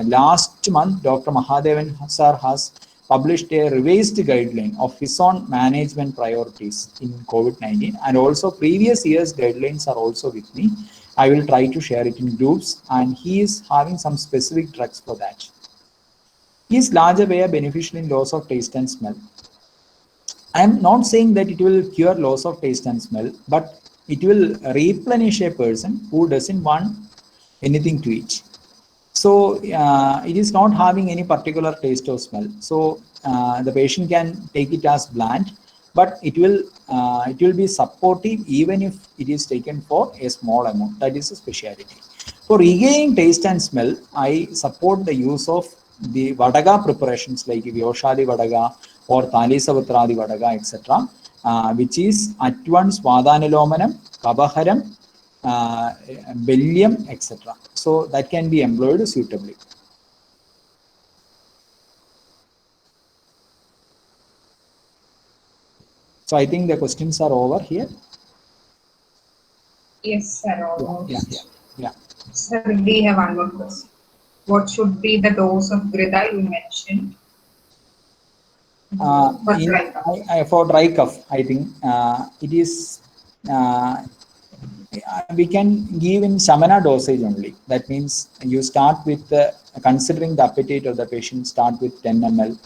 Last month, Dr. Mahadevan sir has published a revised guideline of his own management priorities in COVID-19, and also previous year's guidelines are also with me. I will try to share it in groups, and he is having some specific drugs for that. Is larger way beneficial in loss of taste and smell? I am not saying that it will cure loss of taste and smell, but it will replenish a person who doesn't want anything to eat. So it is not having any particular taste or smell. So the patient can take it as bland, but it will be supportive even if it is taken for a small amount. That is a specialty. For regaining taste and smell, I support the use of the Vadaga preparations like Vyoshadi Vadaga or Talisavutradi Vadaga, etc., which is at once Vadanilomanam, Kabaharam, Bellium, etc. So that can be employed suitably. So I think the questions are over here. Yes, sir. Almost. Yeah. Sir, we have one more question. What should be the dose of Grida you mentioned? For dry cough, I think it is we can give in Samana dosage only. That means you start with considering the appetite of the patient, start with 10 ml.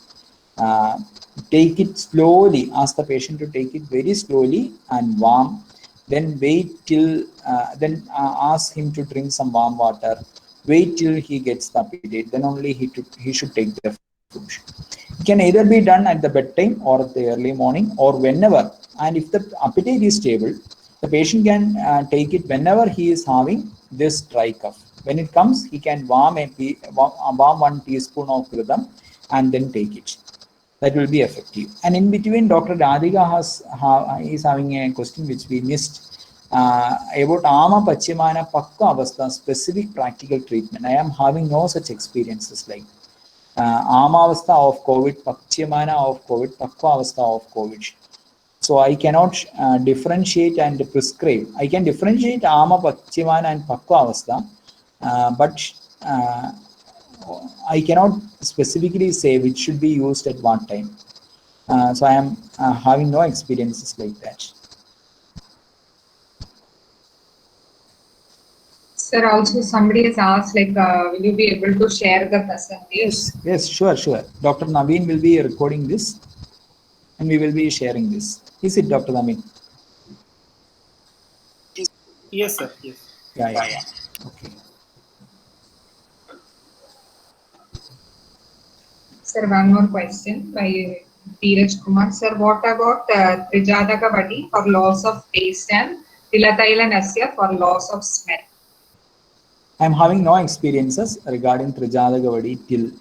Take it slowly, ask the patient to take it very slowly and warm. Then wait till, ask him to drink some warm water. Wait till he gets the appetite. Then only he should take the food. It can either be done at the bedtime or at the early morning or whenever. And if the appetite is stable, the patient can take it whenever he is having this dry cough. When it comes, he can warm 1 teaspoon of Gridam and then take it. That will be effective. And in between, Dr. Radhika is having a question which we missed about Ama Pachimana Pakka Avastha specific practical treatment. I am having no such experiences like Amavastha of COVID, Pachimana of COVID, Pakka Avastha of COVID. So I cannot differentiate and prescribe. I can differentiate Ama Pachimana and Pakka Avastha, but I cannot specifically say which should be used at what time. So I am having no experiences like that. Sir, also somebody has asked, like, will you be able to share the percentage? Yes, sure. Dr. Naveen will be recording this and we will be sharing this. Is it, Dr. Naveen? Yes, sir. Yes. Yeah. Okay. Sir, one more question by Dheeraj Kumar. Sir, what about Trijadaka Vadi for loss of taste and Tilataila Nasya for loss of smell? I am having no experiences regarding Trijadaka Vadi till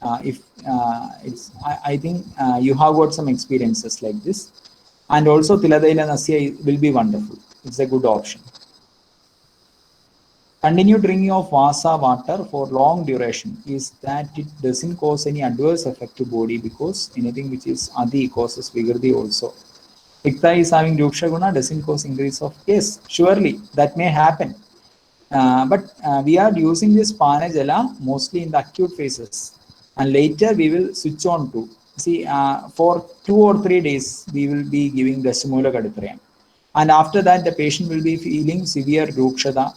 I think you have got some experiences like this. And also Tilataila Nasya will be wonderful. It's a good option. Continue drinking of Vasa water for long duration is that it doesn't cause any adverse effect to body because anything which is Adi causes Vigrdi also. Pitta is having Ruksha Guna doesn't cause increase of, yes, surely that may happen. But we are using this Panajala mostly in the acute phases and later we will switch on to, see for 2 or 3 days we will be giving Dasamula Kadatrayam. And after that the patient will be feeling severe Rukshada.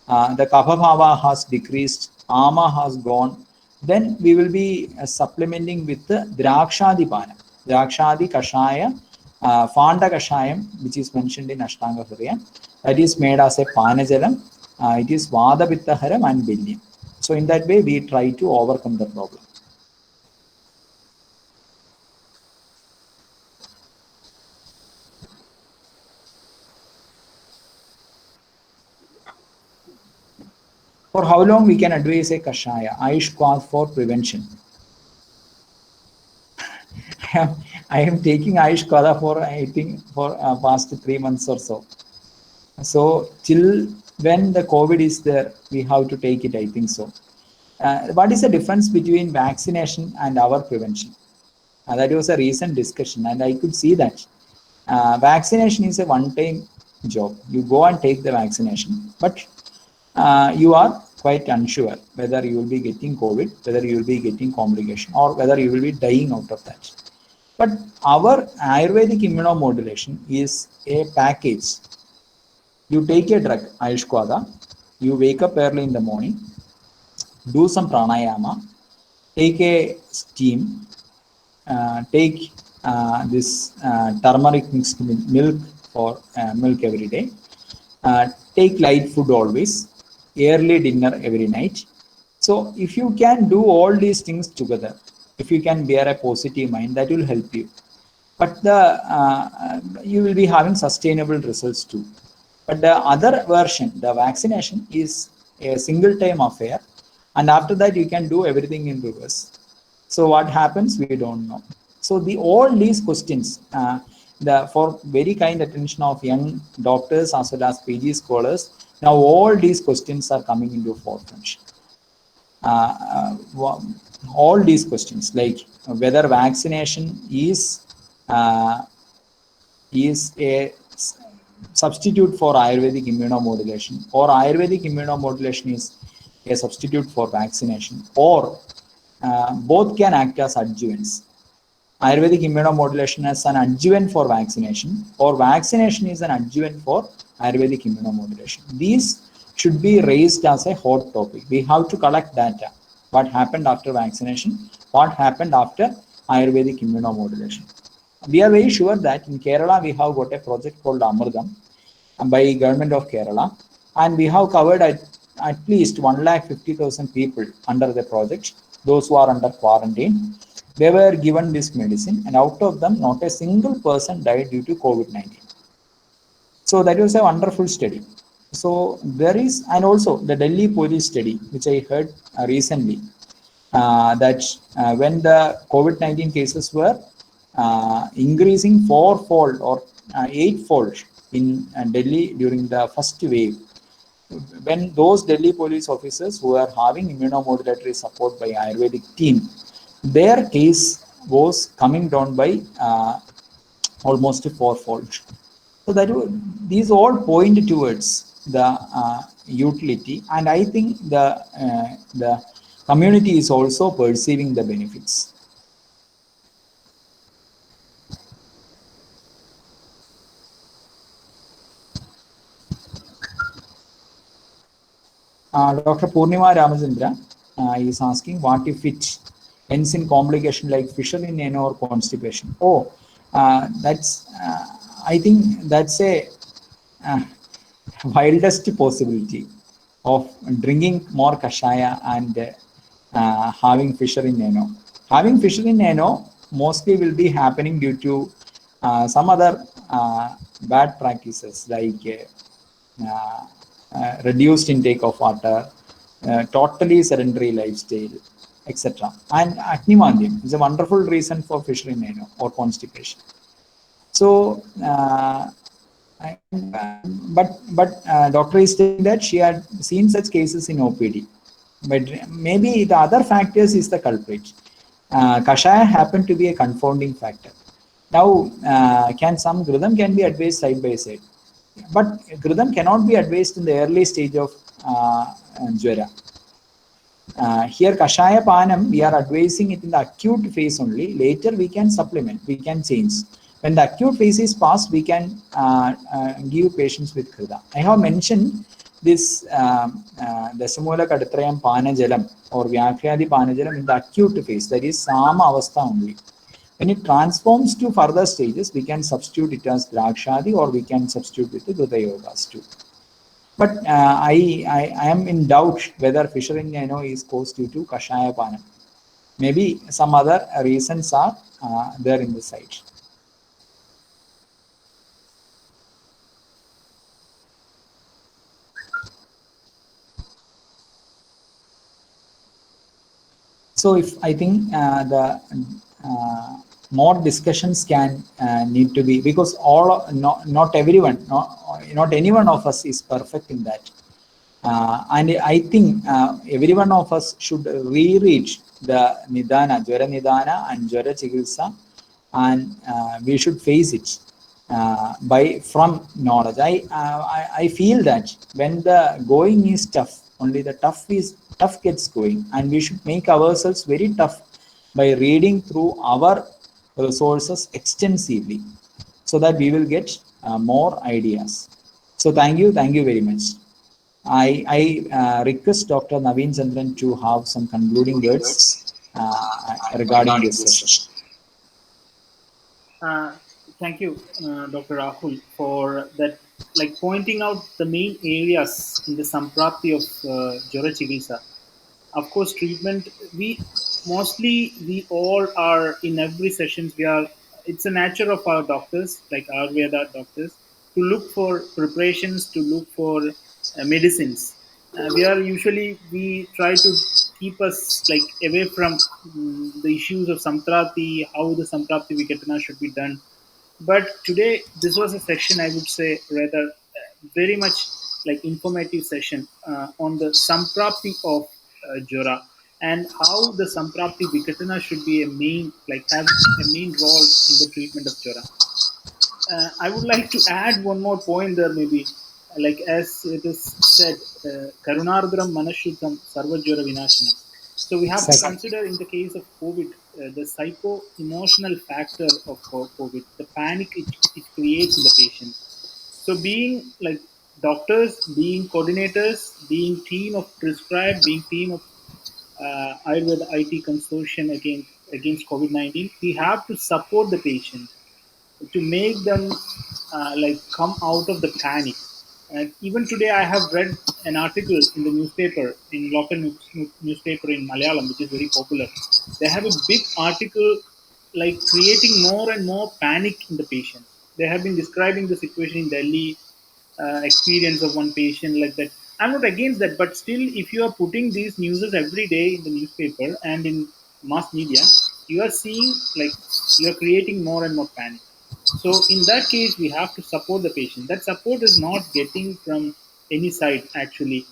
The Kapha Bhava has decreased, Ama has gone, then we will be supplementing with the Drakshadi Pana, Drakshadi Kashaya, Fanda Kashayam, which is mentioned in Ashtanga Hridaya. That is made as a Panajalam. It is Vada Pittaharam and Bilyam. So in that way, we try to overcome the problem. For how long we can advise a Kashaya? Ayush Kwath for prevention. I am taking Ayush Kwada for, I think, for past 3 months or so. So till when the COVID is there, we have to take it, I think so. What is the difference between vaccination and our prevention? That was a recent discussion and I could see that vaccination is a one-time job. You go and take the vaccination, but you are quite unsure whether you will be getting COVID, whether you will be getting complication or whether you will be dying out of that. But our Ayurvedic immunomodulation is a package. You take a drug, Ayush Kwada, you wake up early in the morning, do some pranayama, take a steam, take this turmeric mixed with milk or milk every day, take light food always, early dinner every night. So if you can do all these things together, if you can bear a positive mind, that will help you. But you will be having sustainable results too. But the other version, the vaccination, is a single time affair. And after that, you can do everything in reverse. So what happens, we don't know. So all these questions, for very kind attention of young doctors as well as PG scholars, now all these questions are coming into forefront. All these questions, like whether vaccination uh, is a substitute for Ayurvedic immunomodulation, or Ayurvedic immunomodulation is a substitute for vaccination, or both can act as adjuvants. Ayurvedic immunomodulation as an adjuvant for vaccination, or vaccination is an adjuvant for Ayurvedic immunomodulation. These should be raised as a hot topic. We have to collect data. What happened after vaccination? What happened after Ayurvedic immunomodulation? We are very sure that in Kerala we have got a project called Amritam by Government of Kerala, and we have covered at least 150,000 people under the project, those who are under quarantine. They were given this medicine, and out of them, not a single person died due to COVID-19. So that was a wonderful study. So there is, and also the Delhi police study, which I heard recently, that when the COVID-19 cases were increasing fourfold or eightfold in Delhi during the first wave, when those Delhi police officers who were having immunomodulatory support by Ayurvedic team, their case was coming down by almost fourfold. So that these all point towards the utility, and I think the community is also perceiving the benefits. Dr. Purnima Ramachandra is asking, what if it ends in complication like fissure in ano or constipation? Oh, that's I think that's a wildest possibility of drinking more kashaya and having fissure in ano. Having fissure in ano mostly will be happening due to some other bad practices like reduced intake of water, totally sedentary lifestyle, etc. And Agnimandium is a wonderful reason for fissure in ano or constipation. So, doctor is saying that she had seen such cases in OPD, but maybe the other factors is the culprit. Kashaya happened to be a confounding factor. Now, can some Gridam can be advised side by side, but Gridam cannot be advised in the early stage of Jwara. Here Kashaya Panam, we are advising it in the acute phase only. Later we can supplement, we can change. When the acute phase is passed, we can give patients with Krida. I have mentioned this Dasamula Kadatrayam Panajalam or Vyakhyadi Panajalam in the acute phase, that is Sama Avastha only. When it transforms to further stages, we can substitute it as Drakshadi, or we can substitute with the Dutta Yogas too. But I am in doubt whether fissure in ano is caused due to Kashaya Panam. Maybe some other reasons are there in the site. So if I think the more discussions can need to be, because not everyone, not any one of us is perfect in that. And I think every one of us should reread the Nidana, Jwara Nidana and Jwara Chikitsa, and we should face it from knowledge. I feel that when the going is tough, only the tough gets going, and we should make ourselves very tough by reading through our resources extensively, so that we will get more ideas. So thank you very much. I request Dr. Naveen Chandran to have some concluding words regarding this session. Thank you, Dr. Rahul, for that, like pointing out the main areas in the Samprapti of Jwara Chikitsa. Of course, treatment, we all are in every sessions, it's a nature of our doctors, like Ayurveda doctors, to look for preparations, to look for medicines. We try to keep us like away from the issues of Samprati, how the Samprati Vikatana should be done. But today, this was a section I would say rather very much like informative session on the Samprapti of Jora and how the Samprapti Vikatana should be a main, like have a main role in the treatment of Jora. I would like to add one more point there, maybe. Like as it is said, Karunardram Manashuddham Sarvajwara Vinashanam. So we have to Exactly. consider in the case of COVID, the psycho-emotional factor of COVID, the panic it creates in the patient. So being like doctors, being coordinators, being team of prescribed, being team of Ayurveda-IT consortium against COVID-19, we have to support the patient to make them like come out of the panic. And even today, I have read an article in the newspaper, in local newspaper in Malayalam, which is very popular. They have a big article like creating more and more panic in the patient. They have been describing the situation in Delhi, experience of one patient like that. I'm not against that, but still, if you are putting these newses every day in the newspaper and in mass media, you are seeing like you are creating more and more panic. So in that case, we have to support the patient. That support is not getting from any side actually.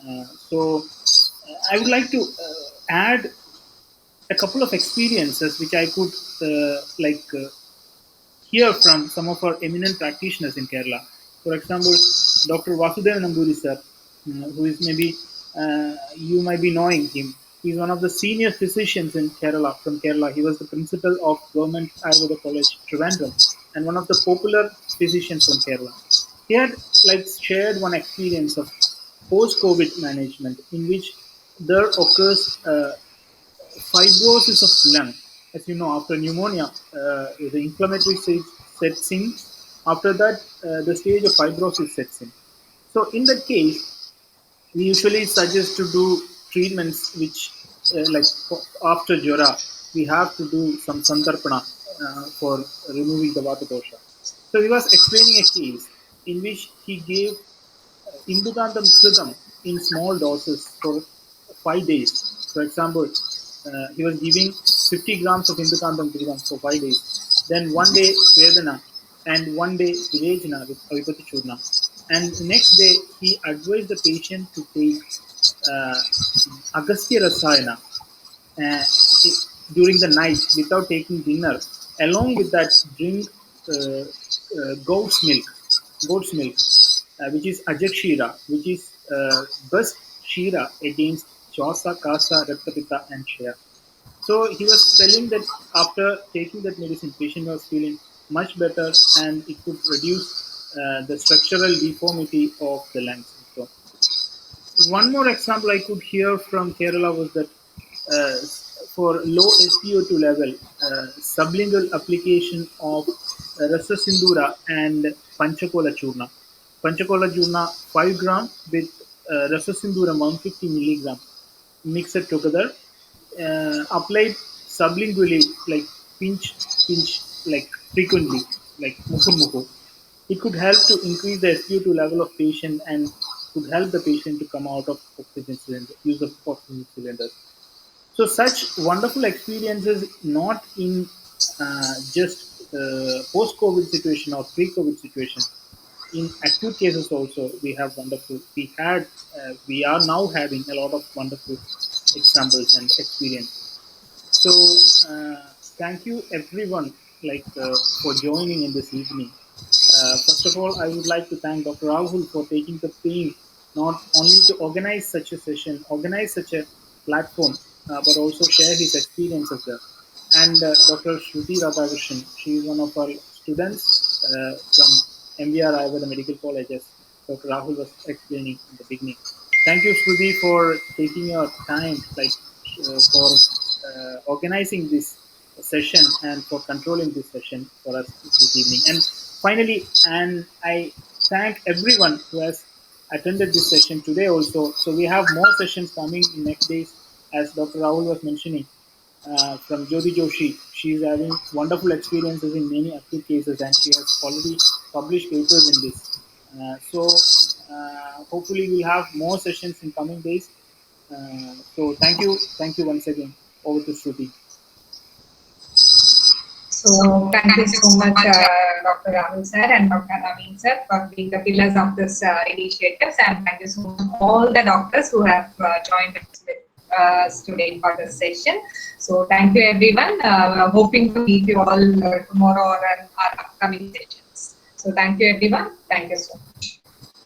I would like to add a couple of experiences which I could hear from some of our eminent practitioners in Kerala. For example, Dr. Vasudev Namburi sir, who is maybe you might be knowing him. He's one of the senior physicians in Kerala, from Kerala. He was the principal of Government Ayurveda College, Trivandrum, and one of the popular physicians from Kerala. He had like shared one experience of post-COVID management in which there occurs fibrosis of lung. As you know, after pneumonia, the inflammatory stage sets in. After that, the stage of fibrosis sets in. So in that case, we usually suggest to do treatments which, after Jora, we have to do some santarpana for removing the vata dosha. So he was explaining a case in which he gave Indukantam Kritam in small doses for 5 days. For example, he was giving 50 grams of Indukantam Kritam for 5 days. Then one day Vedana and one day Vilejana with Avipati Churna. And the next day he advised the patient to take uh, Agastya Rasayana uh, during the night without taking dinner. Along with that, drink goat's milk, which is Ajak Shira, which is best Shira against Chausa, Kasa, Raptapita, and Shaya. So he was telling that after taking that medicine, patient was feeling much better and it could reduce the structural deformity of the lungs. So one more example I could hear from Kerala was that uh, for low SpO2 level, sublingual application of Rasa Sindura and Panchakola Churna. Panchakola Churna 5 gram with Rasa Sindura 150 milligram. Mix it together, applied sublingually, like pinch, like frequently, like muku muku. It could help to increase the SpO2 level of patient and could help the patient to come out of oxygen cylinder, use of oxygen cylinders. So such wonderful experiences, not in just post-COVID situation or pre-COVID situation. In acute cases also, we have wonderful. We are now having a lot of wonderful examples and experiences. So thank you everyone, for joining in this evening. First of all, I would like to thank Dr. Rahul for taking the pain not only to organize such a session, organize such a platform, but also share his experiences there. And Dr. Shruti Radhakrishnan, she is one of our students from MBR Ayurveda Medical College, as Dr. Rahul was explaining in the beginning. Thank you, Shruti, for taking your time, for organizing this session and for controlling this session for us this evening. And finally, and I thank everyone who has attended this session today also. So we have more sessions coming in next days, as Dr. Rahul was mentioning. From Jyoti Joshi, she is having wonderful experiences in many acute cases, and she has already published papers in this. Hopefully we'll have more sessions in coming days. So thank you once again. Over to Shruti. So thank you so much, Dr. Rahul sir and Dr. Naveen sir, for being the pillars of this initiatives, and thank you so much to all the doctors who have joined us with us today for this session. So thank you everyone. Hoping to meet you all tomorrow or in our upcoming sessions. So thank you everyone. Thank you so much.